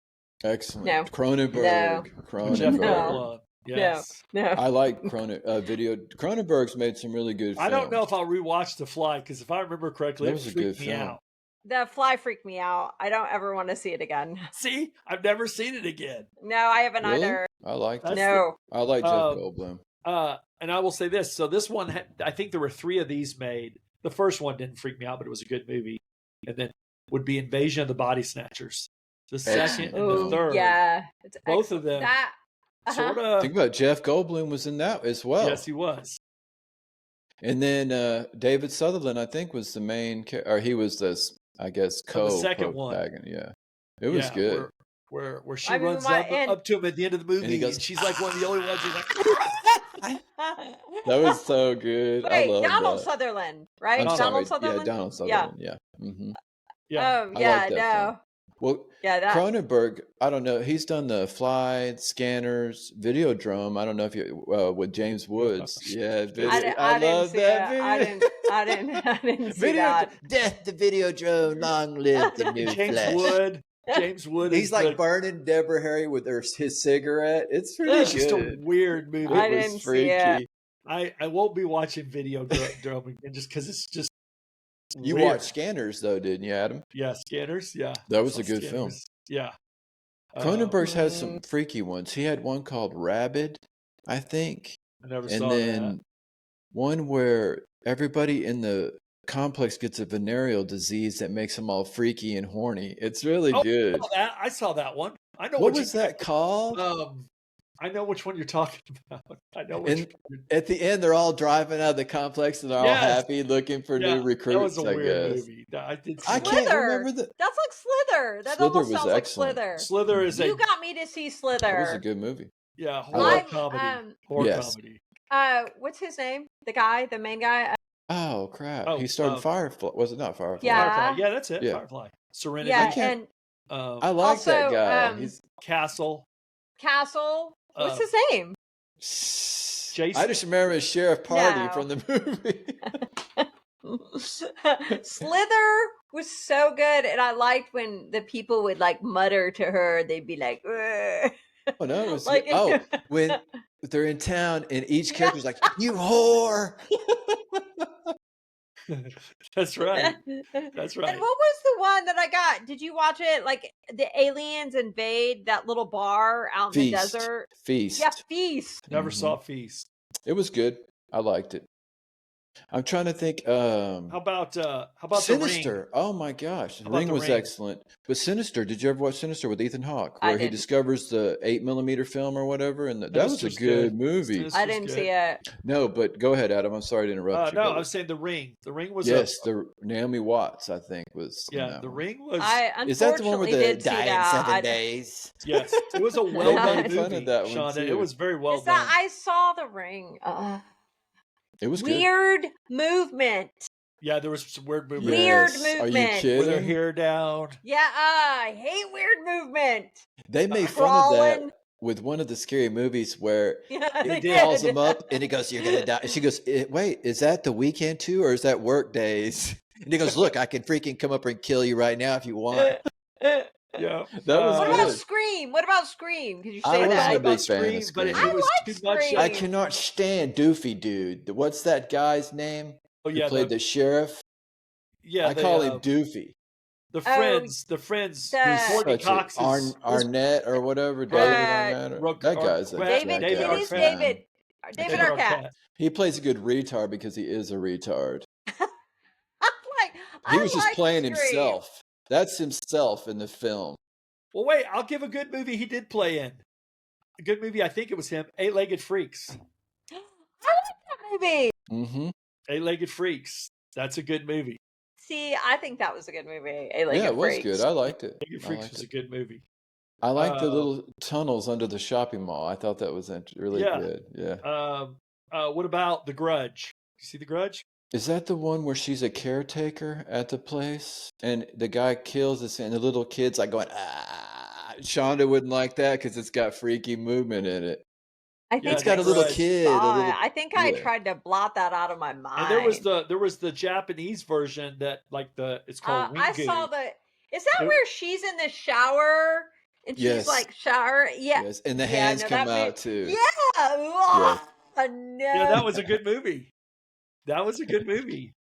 Excellent. No. Cronenberg. With Jeff Cronenberg. Goldblum. Yes. No. I like Cronenberg's made some really good films. I don't know if I'll rewatch The Fly because if I remember correctly, That it was a freaked good me film. out. The Fly freaked me out. I don't ever want to see it again. See, I've never seen it again. No, I haven't Really? either. I liked it. That's No. I like Jeff Um, Goldblum. And I will say this. So this one, I think there were 3 of these made. The first one didn't freak me out, but it was a good movie. And then would be Invasion of the Body Snatchers. The second Excellent. and the Ooh, third. yeah. It's Both of them. That. Sort Think of. about Jeff Goldblum was in that as well. Yes, he was. And then David Sutherland, I think, was the main, or he was this, I guess, So the second one. protagonist. Yeah, it was Yeah, good. Where she I mean, runs and- up to him at the end of the movie, he goes, and she's like one of the only ones who's like, That was so good. I Wait, love Donald that. Sutherland, right? I'm Donald sorry. Sutherland. Yeah, Donald Sutherland. Yeah. Mm-hmm. yeah. I Yeah. like that No. film. Well, Yeah. That. Cronenberg, I don't know. He's done the Fly, Scanners, Videodrome. I don't know if you with James Woods. Yeah, I didn't love see that. it. I didn't see that. Death to Videodrome, long live the new James flesh. Wood. James Wood. He's is like the- burning Deborah Harry with his cigarette. It's pretty It's just a good. weird movie. I It was didn't see freaky. it. I won't be watching Video Dome again just because it's just. You weird. watched Scanners though, didn't you, Adam? Yeah, Scanners. Yeah, That was Saw a good film. Scanners. Yeah. Cronenberg's had some freaky ones. He had one called Rabid, I think, I never and saw then that. one where everybody in the complex gets a venereal disease that makes them all freaky and horny. It's really good. I saw that one. I know What you- was that called? I know which one you're talking about. I know which. And at the end, they're all driving out of the complex and they're all Yes. happy looking for Yeah, new recruits. That was a I weird guess. movie. I did. See I that. can't Slither. remember the. That's like Slither. That Slither almost was sounds like excellent. Slither. Slither is You a got me to see Slither. That was a good movie. horror Live, comedy. Horror Yes. comedy. What's his name? The guy, the main guy. Oh crap! Oh, he started Firefly. Was it not Firefly? Yeah. Firefly. Yeah, that's it. Yeah. Firefly. Serenity. Yeah, can't- and I like that Also, guy. um, He's Castle. Castle. What's Uh, his name? Jason. I just remember Sheriff Party No. from the movie. Slither was so good, and I liked when the people would like mutter to her. They'd be like, "Ugh." Oh no, it was Like- when they're in town and each Yeah. character's like, "You whore." That's right. That's right. And what was the one that I got? Did you watch it? Like the aliens invade that little bar out in the Feast. desert. Feast. Yeah, Feast. Never Mhm. saw Feast. It was good. I liked it. I'm trying to think. How about The Ring? Sinister. Oh my gosh, The How about Ring The was Ring? excellent. But Sinister, did you ever watch Sinister with Ethan Hawke, I where he didn't. discovers the 8mm film or whatever? And that was a Sinister's good good. movie. Sinister's I didn't good. see it. No, but go ahead, Adam. I'm sorry to interrupt you. No, but I was saying The Ring. The Ring was yes, the Naomi Watts, I think, was in yeah. that The one. Ring was I Is that the one with unfortunately the did see die in that. 7 days? yes. It was a well I done made fun of movie, that one, Shonda. It too. was very well Is that done. I saw The Ring. It was good. Weird movement. Yeah, there was some weird movement. Weird Yes. Are you movement. With her kidding? hair down. Yeah, I hate weird movement. They made fun of that Crawling. with one of the scary movies where Yeah, they he calls did. him up and he goes, "You're gonna die." And she goes, "Wait, is that the weekend too, or is that work days?" And he goes, "Look, I can freaking come up and kill you right now if you want." Yeah. That was What about good. Scream? What about Scream? Could you I say wasn't I that? a about big fan of Scream, but Scream. it was I too like much. Scream. I cannot stand Doofy Dude. What's that guy's name? Oh Who yeah, played the sheriff? yeah. I call him Doofy. the friends. The friends. the- Courtney Such a Cox is Arnett or whatever. Brother- David Arnett. That guy's a David. David It is jackass, Arquette. man. David Arquette. He plays a good retard because he is a retard. I He was just like playing Scream. himself. That's himself in the film. Well, wait. I'll give a good movie he did play in. A good movie. I think it was him. Eight-Legged Freaks. I like that movie. Mm-hmm. Eight-Legged Freaks. That's a good movie. See, I think that was a good movie. Yeah, it was good. I liked it. Eight-Legged Freaks was a good movie. I like the Uh, little tunnels under the shopping mall. I thought that was really Yeah. good. Yeah. What about The Grudge? You see The Grudge? Is that the one where she's a caretaker at the place and the guy kills us and the little kid's like going, ah? Shonda wouldn't like that because it's got freaky movement in it. I Yeah, think It's got a I little Grudge. kid. saw A little, it. I think I yeah. tried to blot that out of my mind. And there was the Japanese version that it's called I Ringu. saw the. Is that It- where she's in the shower and she's Yes. like shower? Yeah. Yes, and the Yeah, hands no, come that out too. Yeah. Oh, no. Yeah, that was a good movie. That was a good movie.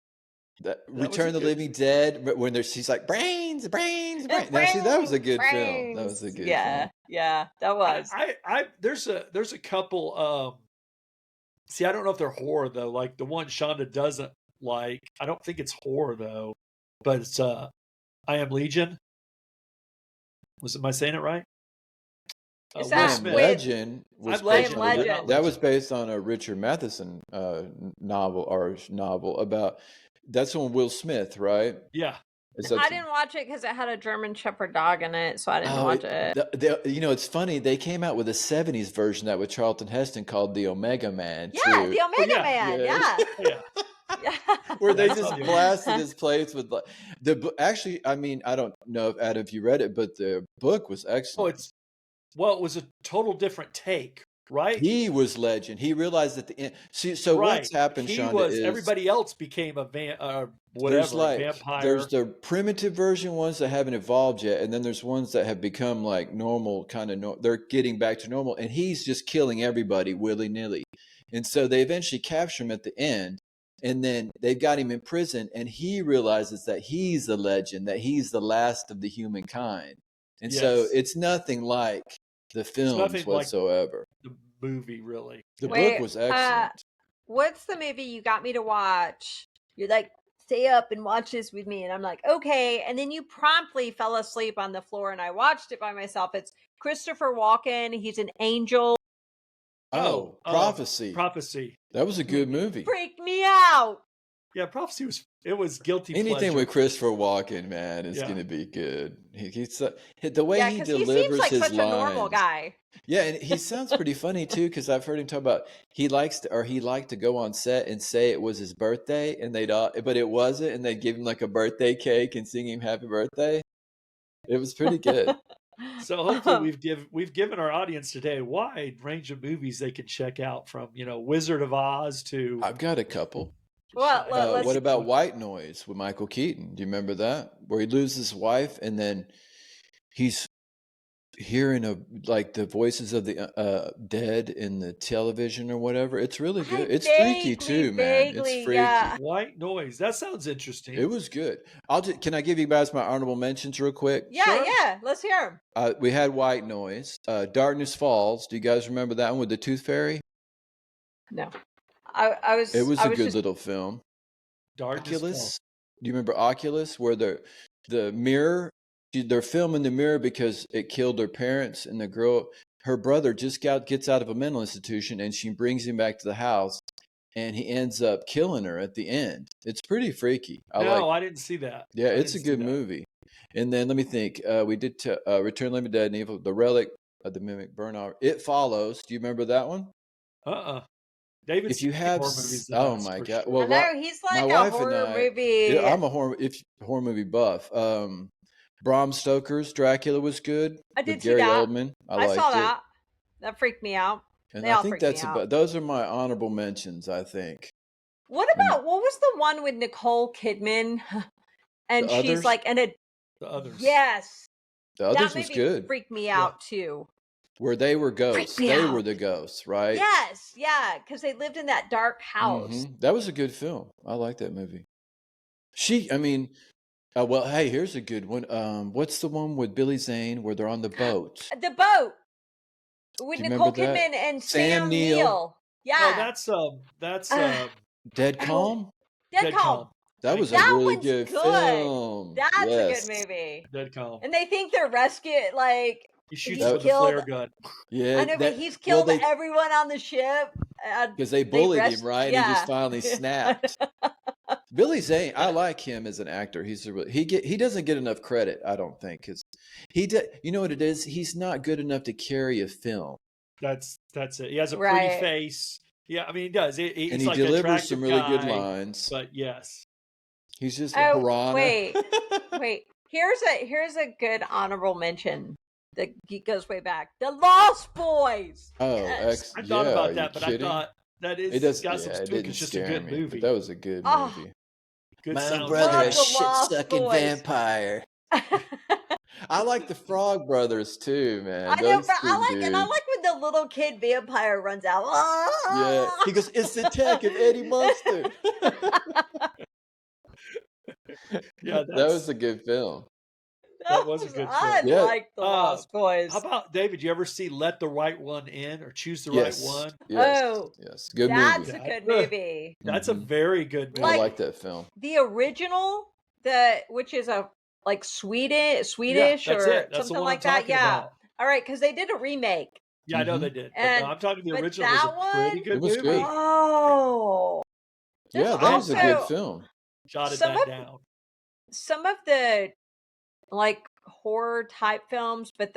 That, was Return a of the good Living Dead, but when she's like brains. Now, see, that was a good film. That was a good Yeah, film. yeah, that was. There's a couple. See, I don't know if they're horror though. Like the one Shonda doesn't like. I don't think it's horror though. But it's I Am Legion. Am I saying it right? Is Will that Smith. with- Legend was I'm based Legend. on, Legend. that was based on a Richard Matheson novel about. That's on Will Smith, right? Yeah. Is that I didn't watch it because it had a German Shepherd dog in it, so I didn't watch it. It's funny. They came out with a '70s version that with Charlton Heston called the Omega Man. Yeah, too, the Omega yeah, Man. yeah. Yeah. Yeah. Yeah. where they That's just funny. blasted his place with actually. I mean, I don't know if Adam, if you read it, but the book was Oh, excellent. it was a total different take, right? He was Legend. He realized at the end. See, so right. what's happened, He Shonda, was is everybody else became a there's vampire. there's the primitive version ones that haven't evolved yet, and then there's ones that have become like normal, kind of. They're getting back to normal, and he's just killing everybody willy nilly, and so they eventually capture him at the end, and then they've got him in prison, and he realizes that he's the Legend, that he's the last of the humankind, and so Yes. it's nothing like the films nothing like- whatsoever. the movie, really. The Wait, book was excellent. What's the movie you got me to watch? You're like, stay up and watch this with me. And I'm like, okay. And then you promptly fell asleep on the floor and I watched it by myself. It's Christopher Walken. He's an angel. Oh, Prophecy. Prophecy. That was a good movie. Freaked me out. Yeah, Prophecy was guilty Anything pleasure. with Christopher Walken, man, is Yeah. going to be good. He's the way Yeah, he because he delivers seems like his such lines. a normal guy. Yeah, and he sounds pretty funny too, because I've heard him talk about he liked to go on set and say it was his birthday, and but it wasn't, and they'd give him like a birthday cake and sing him happy birthday. It was pretty good. So hopefully we've given our audience today a wide range of movies they can check out, from Wizard of Oz to I've got a couple. Well, What let's. about White Noise with Michael Keaton? Do you remember that? Where he loses his wife and then he's hearing like the voices of the dead in the television or whatever. It's really good. It's freaky too, man. It's Vaguely, freaky. yeah. White Noise. That sounds interesting. It was good. Can I give you guys my honorable mentions real quick? Yeah, Sure. yeah. Let's hear them. We had White Noise. Darkness Falls. Do you guys remember that one with the Tooth Fairy? No, I was. It was I a was good just, little film. Darkness Oculus. Falls. Do you remember Oculus, where the mirror? They're filming the mirror because it killed their parents, and the girl, her brother, just gets out of a mental institution, and she brings him back to the house, and he ends up killing her at the end. It's pretty freaky. I didn't see that. Yeah, I it's a didn't see good that. movie. And then let me think. We did Return of the Living Dead and Evil, The Relic of the Mimic, Burnout. It Follows. Do you remember that one? David's If you seen have, horror movies than oh us, my for God! sure. Well, I know he's my like a wife and horror I, movie. yeah, I'm a horror movie buff. Bram Stoker's Dracula was good I with did see Gary that. Oldman. I I liked saw it. that. That freaked me out. And They I all think freaked me that's out. about. Those are my honorable mentions. I think. What was the one with Nicole Kidman? And The she's Others? like, The Others. yes, The Others that was maybe good. freaked me out too. Where they were ghosts. me They out. were the ghosts, right? Yes, yeah, because they lived in that dark house. That was a good film. I like that movie. Well, hey, here's a good one. What's the one with Billy Zane where they're on the boat? The boat with Do you Nicole remember that? Kidman and Sam Sam Neill. Neill. Yeah, Oh, that's Dead Calm? Dead Calm. That was a That really one's good good. film. That's Yes. a good movie. Dead Calm. And they think they're rescued, like He shoots he's with a killed. flare gun. Yeah. I know, but he's killed everyone on the ship. Because they bullied him, right? Yeah. He just finally snapped. Billy Zane, I like him as an actor. He doesn't get enough credit, I don't think, because you know what it is? He's not good enough to carry a film. That's it. He has a Right. pretty face. Yeah, I mean, he does. He's And he like delivers some really good guy, lines. But yes, He's just a piranha. Wait. Here's a good honorable mention that goes way back. The Lost Boys. Oh, Yes. I thought about that, but kidding? I thought that is It does. got Yeah, some it spook. didn't It's just a scare good me, movie. but that was a good Oh. movie. Good My sound. brother, Love a the Lost shit-sucking Boys. vampire. I like the Frog Brothers too, man. I know, Those but two I like dudes. when the little kid vampire runs out. Yeah, he goes, "It's the tech of Eddie Munster." Yeah, that was a good film. That was a good I film. Yeah. like the Lost Boys. How about David? You ever see Let the Right One In or Choose the Right One? Yes. Good That's movie. a good movie. That's a very good movie. I like that film. The original, which is a like Swedish that's or it. That's the something one like I'm that. talking Yeah. about. All right, because they did a remake. Yeah, I know they did. But And- no, I'm talking the but original was that a pretty one- good It was movie. good. Oh, Yeah, There's that was a good also- film. Jotted some that of- down. some of the like horror type films, but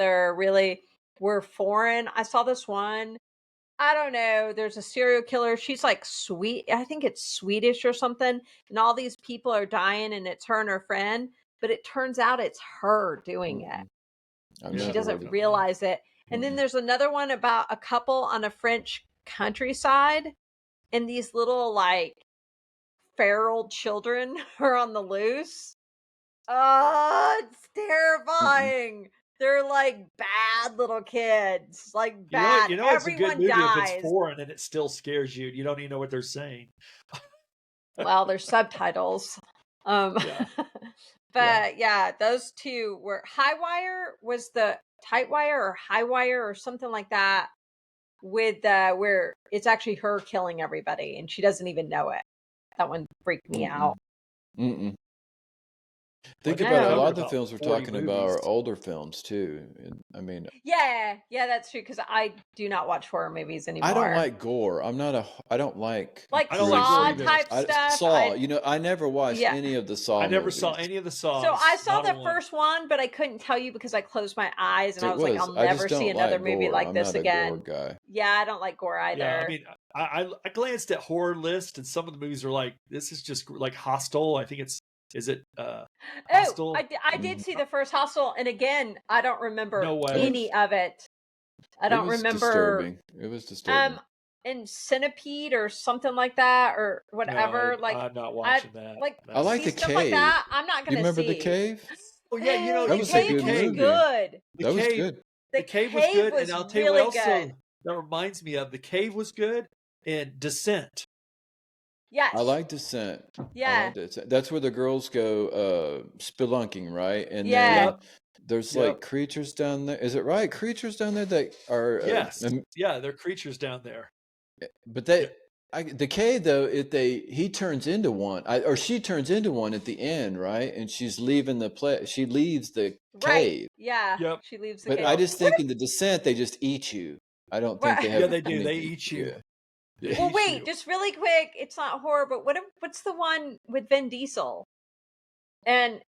were foreign. I saw this one. I don't know. There's a serial killer. She's like sweet. I think it's Swedish or something. And all these people are dying, and it's her and her friend. But it turns out it's her doing it. I've She never doesn't heard of realize it. And then there's another one about a couple on a French countryside, and these little like feral children are on the loose. Oh, it's terrifying. They're like bad little kids, like bad. You know it's a Everyone good movie dies. if it's foreign and it still scares you. You don't even know what they're saying. Well, there's subtitles. Yeah. But yeah, those two were High Wire was the Tight Wire or High Wire or something like that with where it's actually her killing everybody and she doesn't even know it. That one freaked me out. Mm-mm. Think Well, about now- it. A lot of the About films we're 40 talking about movies. are older films too. I mean, Yeah, that's true because I do not watch horror movies anymore. I don't like gore. I don't like like I don't like Saw gore either. type stuff. Saw. I never watched Yeah. any of the Saw. I never movies. saw any of the songs. So I saw not a the one. first one, but I couldn't tell you because I closed my eyes and I It was like, I'll I just never see don't another like movie gore. like I'm this not a again. gore guy. Yeah, I don't like gore either. Yeah, I mean, I glanced at horror list, and some of the movies are like, this is just like Hostel. I think it's Is it Oh, Hostel? I did see the first Hostel, and again, I don't No remember way. any of it. I It don't was remember disturbing. It was disturbing. in Centipede or something like that or No, whatever. Like I'm not I watching that. like I like see The stuff like Cave. that. I'm not Do you gonna remember The see. Cave? Oh yeah, you know, Oh, That the was a cave good was movie. good. The That was Cave. good. The The Cave was good, and was I'll tell you what really else. good. That reminds me of The Cave was good, and Descent. I Yes. like Descent. I Yeah. like Descent. That's where the girls go spelunking, right? And Yeah. then there's like creatures down there. Is it right? Creatures down there that are Yes. Yeah, there are creatures down there. but they the cave though, he turns into one, or she turns into one at the end, right? And she's leaving she leaves the Right. cave. Yeah. Yep. She leaves the But cave. I just think in the Descent they just eat you. I don't think they have. Yeah, they do. They anything- eat you. Yeah. They Well, eat wait, you. just really quick. It's not horror, but what's the one with Vin Diesel? And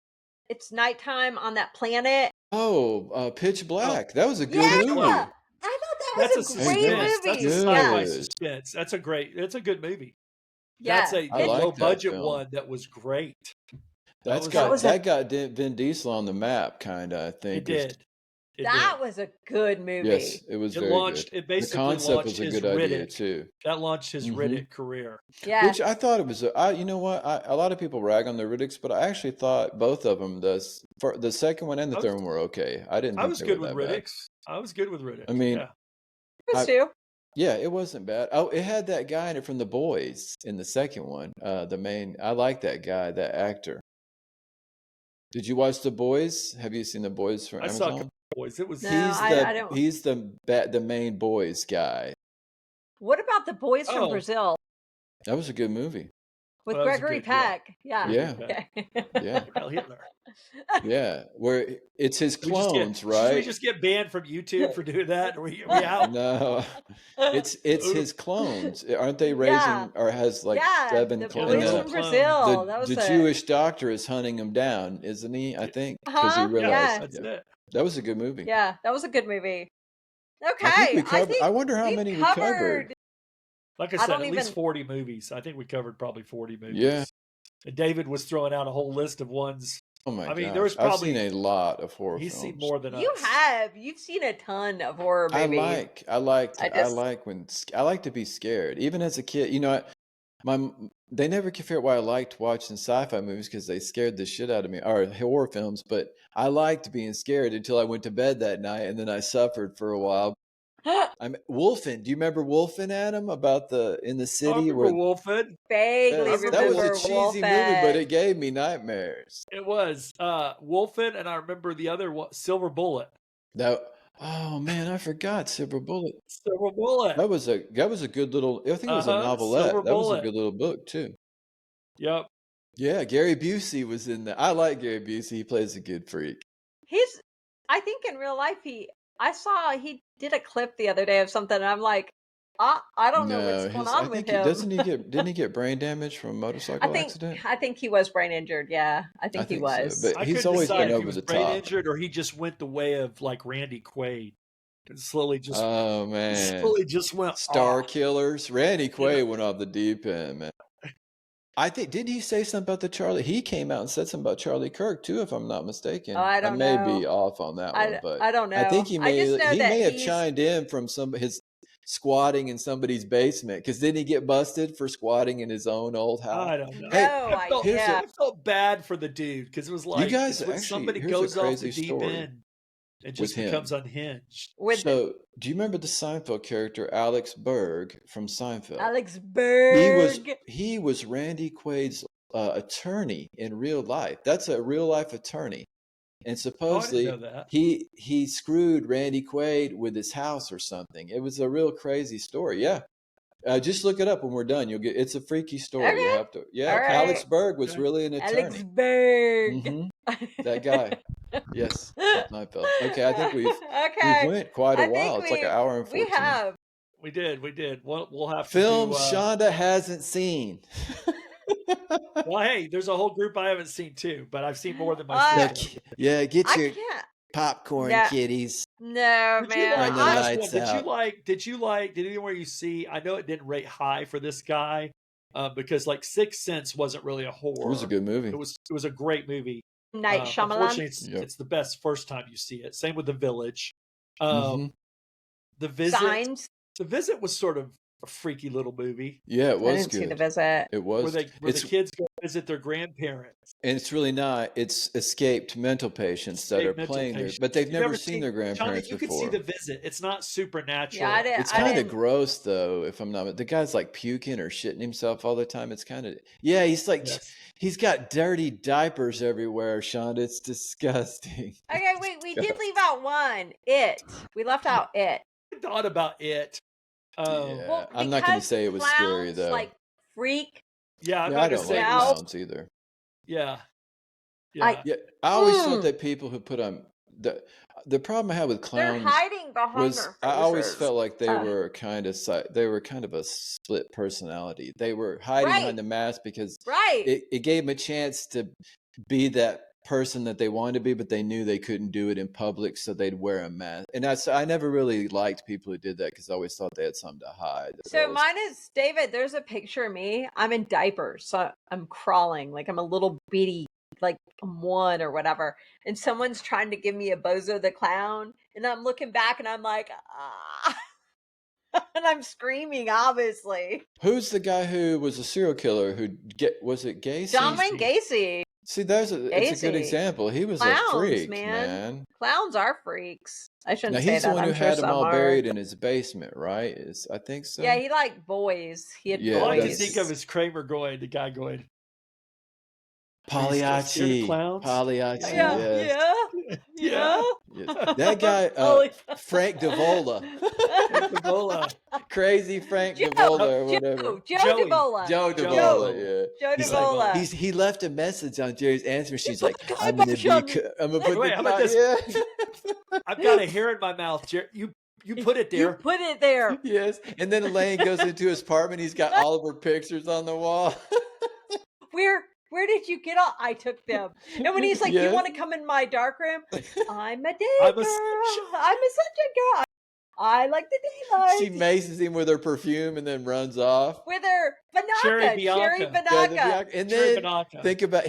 it's nighttime on that planet. Oh, Pitch Black. That was a good Yeah. movie. I thought that That's a was a great suspense. movie. That's a Yeah. sci-fi Good. suspense. That's a good movie. Yeah. That's a I like low that budget film. one that was great. That was a- got Vin Diesel on the map, kind of. I think It did. It That did. was a good movie. Yes, it was It very launched. good. It The basically concept launched was a his good idea Riddick. too. That launched his Mhm. Riddick career. Yeah. Which I thought it was. You know what? A lot of people rag on the Riddicks, but I actually thought both of them, the second one and the I was- third one, were okay. I didn't I think was they good were with that bad. Riddicks. I was good with Riddick. I mean, yeah. It was I- too. Yeah, it wasn't bad. Oh, it had that guy in it from The Boys in the second one. The main. I like that guy, that actor. Did you watch The Boys? Have you seen The Boys from I saw Amazon? Boys. It was. No, I don't. He's the main Boys guy. What about the boys from Oh. Brazil That was a good movie. with Well, that was Gregory good, yeah. Peck? Yeah. Yeah. Okay. Yeah, Heil Hitler. yeah. Where it's his We just clones, Should right? we just get banned from YouTube for doing that? Are we out? No, it's his clones. Aren't they raising Yeah. or has like yeah, 7 the clones? boys they're all from clones. Brazil. That was The a, Jewish doctor is hunting him down, isn't he? I think because he Uh-huh, realized yeah. That's yeah. it. That was a good movie. Yeah, that was a good movie. Okay, I think we covered. I wonder how we've many we covered. Like I I said, don't at least even- 40 movies. I think we covered probably 40 movies. Yeah. And David was throwing out a whole list of ones. Oh my I mean, gosh. there was I've probably- seen a lot of horror He's films. seen more than You us. have. You've seen a ton of horror movies. I like to be scared. Even as a kid, you know, they never could figure out why I liked watching sci-fi movies because they scared the shit out of me, or horror films. But I liked being scared until I went to bed that night, and then I suffered for a while. I'm Wolfen. Do you remember Wolfen, Adam? About in the I city remember where Wolfen. Vaguely that remember was a cheesy movie, but it Wolfen. gave me nightmares. It was Wolfen, and I remember the other one, Silver Bullet. Oh man, I forgot Silver Bullet. Silver Bullet. That was a good little. I think it was a novelette. Silver That was a Bullet. good little book too. Yep. Yeah, Gary Busey was in that. I like Gary Busey. He plays a good freak. I think in real life I saw he did a clip the other day of something, and I'm like, I don't know what's going on with him. Didn't he get brain damage from a motorcycle accident? I think he was brain injured. Yeah, I think he so, was. but I he's couldn't always decide been if he over was the brain top. injured or he just went the way of like Randy Quaid and slowly just Oh man, slowly just went Star off. Killers. Randy Quaid went off the deep end, man. I think didn't he say something about the Charlie? He came out and said something about Charlie Kirk too, if I'm not mistaken. Oh, I don't may know. be off on that one, but I don't know. I think he I just know that may have he's- chimed in from his squatting in somebody's basement because didn't he get busted for squatting in his own old house? I don't know. Hey, idea. I felt bad for the dude because it was like guys it's when actually- somebody here's a goes off crazy the deep story end and just with him. becomes unhinged. So, do you remember the Seinfeld character Alex Berg from Seinfeld? Alex Berg. He was Randy Quaid's attorney in real life. That's a real life attorney, and supposedly know that. he screwed Randy Quaid with his house or something. It was a real crazy story. Yeah, just look it up when we're done. You'll get. It's a freaky story. Okay. You have to. Yeah, All right. Alex Berg was Okay. really an attorney. Alex Berg. Mhm. That guy. Yes, Seinfeld. Okay, I think we've Okay. went quite a I think while. It's like an hour and 14. We have. We did. We'll have Films to do, Shonda hasn't seen. Well, hey, there's a whole group I haven't seen too, but I've seen more than my Uh, sister. Yeah, get I your can't. popcorn, Yeah. kiddies. No, Did you man. like Turn the the I- last lights one? out. Did you like? Did anywhere you see? I know it didn't rate high for this guy. because like Sixth Sense wasn't really a horror. It was a good movie. It was a great movie. Night Shyamalan. Unfortunately, it's the best first time you see it. Same with The Village. Mhm. The Visit. Signs. The Visit was sort of a freaky little movie Yeah, it I was didn't see The good. Visit. It where was. the It's kids go visit their grandparents. and it's really not. It's escaped mental patients that are Escaped mental playing there, patients. but they've You've never never seen their Shonda, grandparents you could see before. The Visit. It's not supernatural. Yeah, I didn't. It's I kind of didn't. gross though, if I'm not. The guy's like puking or shitting himself all the time. It's kind of yeah. He's like Yes. he's got dirty diapers everywhere, Shonda. It's disgusting. Okay, wait. We did leave out one. It. We left out it. I thought about it. Yeah, Well, I'm not going to because say it was scary clowns, though. like freak. Yeah, I'm Yeah, not I gonna don't say like it was. Now- clowns either. Yeah, I- yeah. Yeah, I always thought Mm. that people who put on the problem I had with They're clowns hiding behind was their faces. I always felt like they Uh. were kind of a split personality. They were hiding Right. behind the mask because Right. it gave them a chance to be that person that they wanted to be, but they knew they couldn't do it in public, so they'd wear a mask. And I never really liked people who did that because I always thought they had something to hide. They So always- mine is David. There's a picture of me. I'm in diapers, so I'm crawling like I'm a little bitty, like I'm one or whatever. And someone's trying to give me a Bozo the Clown, and I'm looking back and I'm like, ah, and I'm screaming. Obviously, Who's the guy who was a serial killer who was it Gacy? John Wayne Gacy. See, it's a good Gacy. example. He was Clowns, a freak, man. man. Clowns are freaks. I shouldn't Now say he's that. the one who I'm sure had them some all are. buried in his basement, right? I think so. Yeah, he liked boys. He had Yeah, All I can boys. think of is Kramer going, the guy going, Pagliacci. clowns? Pagliacci, Yeah, yes. yeah, Yeah. Yes. That guy, Holy- Frank Davola. Ebola. Crazy Frank Joe, Davola or whatever. Joe Joey. DeBola. Joe Joe. Davola, yeah. Joe He's DeBola. like, he left a message on Jerry's answer machine. She's like, put the I'm gonna kibosh on I'm gonna put Wait, the how about ki- this? Yeah. I've got a hair in my mouth. You put it You there. put it there. Yes. And then Elaine goes into his apartment. He's got all of her pictures on the wall. Where did you get all? I took them. And when he's like, Yes. "You want to come in my dark room?" I'm a day I'm a girl. sunshine. I'm a sunshine girl. I like the daylight. She mazes him with her perfume and then runs off. with her Cherry Banaka, Bianca. Cherry Yeah, Banaka. and Cherry then Banaka. think about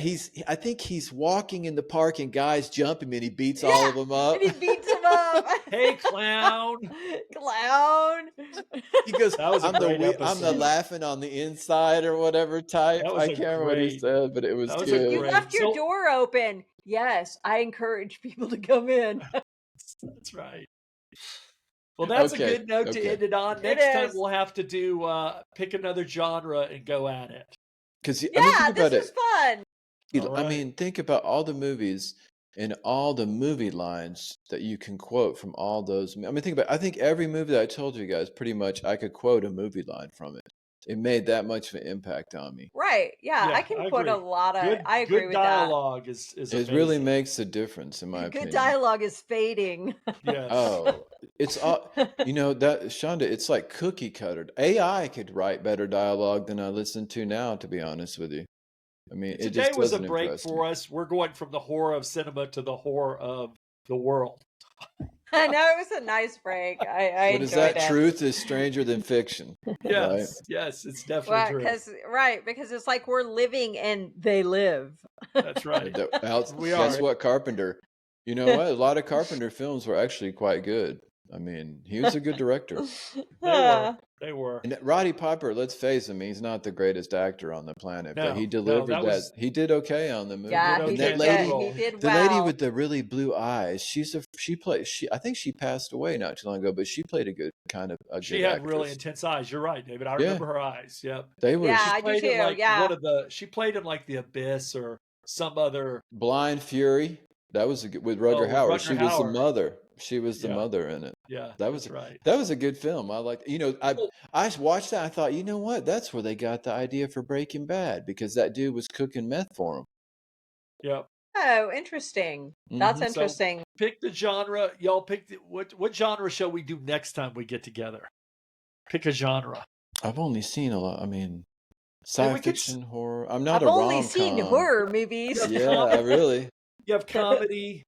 I think he's walking in the park and guys jump him and he beats all of them up. And he beats him up. Hey, clown. Clown. He goes, That was a I'm the great I'm the episode. laughing on the inside or whatever type. That was I a can't remember what he great- said, but it was that was a good. You great- left your So- door open. Yes, I encourage people to come in. That's right. Well, that's Okay, a good note to okay. end it on. It Next time is. we'll have to do pick another genre and go at it. Because Yeah, this was fun. All I right. mean, think about all the movies and all the movie lines that you can quote from all those. I mean, I think every movie that I told you guys, pretty much, I could quote a movie line from it. It made that much of an impact on me. Right. Yeah, Yeah, I can I quote a agree. lot of. Good, I agree good with dialogue is It really amazing. makes a difference, in my that. opinion. Good dialogue is fading. Yes. Oh, it's all that Shonda. It's like cookie cutter. AI could write better dialogue than I listen to now. To be honest with you, I mean, it Today just was a doesn't break impress for me. us. We're going from the horror of cinema to the horror of the world. I know it was a nice break. I What is enjoyed that? it. Truth is stranger than fiction. Yes, yes, it's definitely Well, true. because it's like we're living and they live. That's right. We Guess are. what, Carpenter? You know what? A lot of Carpenter films were actually quite good. I mean, he was a good director. They were. And Roddy Piper, let's face him, he's not the greatest actor on the planet, No, but he no, delivered that that. was- He did okay on the movie. Yeah, did he And okay did that in that lady, good. role. He did the well. lady with the really blue eyes, I think she passed away not too long ago, but she played a good She good had actress. really intense eyes. You're right, David. I Yeah. remember her eyes. Yep. They were Yeah, She I do played in too, like yeah. one of the. She played in like The Abyss or some other. Blind Fury. That was with Roger with Howard. Roger She was the Howard. mother. She was the Yeah. mother in it. Yeah, That was that's right. That was a good film. I liked. I watched that. I thought, you know what? That's where they got the idea for Breaking Bad because that dude was cooking meth for him. Yep. Oh, interesting. That's Mhm. So- interesting. Pick the genre. Y'all pick what genre shall we do next time we get together? Pick a genre. I've only seen a lot. I mean, we science could fiction, horror. I'm not I've a only seen rom-com. horror movies. Yeah, I really You have comedy,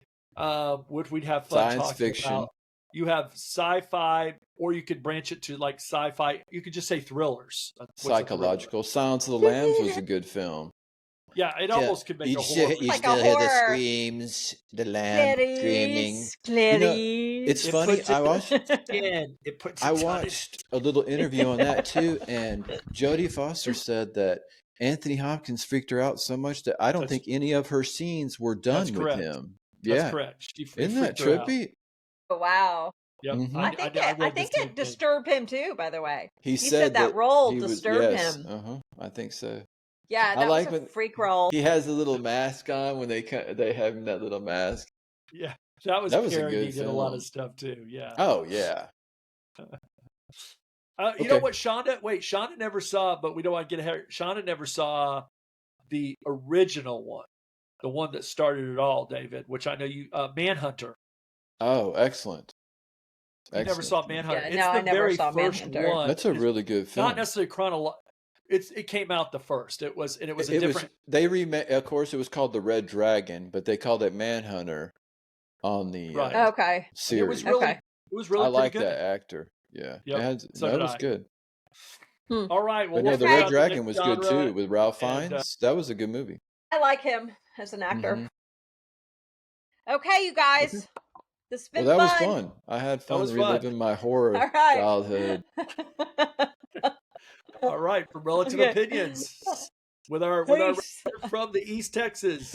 which we'd have fun science talking fiction. about. you have sci-fi, or you could branch it to like sci-fi. You could just say thrillers. What's a thriller? Psychological. Silence of the Lambs was a good film. Yeah, it almost could make a horror. You Like still a hear the horror. screams, the lamb screaming. Clarice. It's It funny. puts it on skin. It puts. I it on watched a little interview on that too, and Jodie Foster said that Anthony Hopkins freaked her out so much that I don't think any of her scenes were done That's with correct. him. That's Yeah, correct. isn't that freaked her out. trippy? Oh, wow. Yep. Mhm. I think read I the think same it thing. disturbed him too, by the way. He said that role he was- disturbed yes, him. I think so. Yeah, I that like was a when freak role. He has a little mask on when they have him that little mask. Yeah, that was That was a Carrie. good He did a lot film. of stuff too. Yeah. Oh yeah. You know what, Shonda? Wait, Shonda never saw, but we don't want to get ahead. Shonda never saw the original one, the one that started it all, David. Which I know you, Manhunter. Oh, excellent. You never saw Manhunter. Yeah, It's no, the I never very saw first Manhunter. one. That's a It's really good film. not necessarily chronological. It came out the first. It was a different. They remade. Of course, it was called The Red Dragon, but they called it Manhunter on the Right. Okay. It series. was really, Okay. it was really I like pretty good. that actor. Yeah, Yep, so that did was I. good. All right. Well, But no, we'll The figure Red out Dragon next was good genre. too with Ralph and, Fiennes. That was a good movie. I like him as an actor. Mhm. Okay, you guys. This has been Well, that was fun. fun. I had fun was fun. reliving my horror All right. childhood. All right, from Relative Okay. Opinions with our Peace. from the East Texas,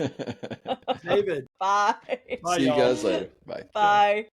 David. Bye. Bye, See you y'all. guys later. Bye. Bye.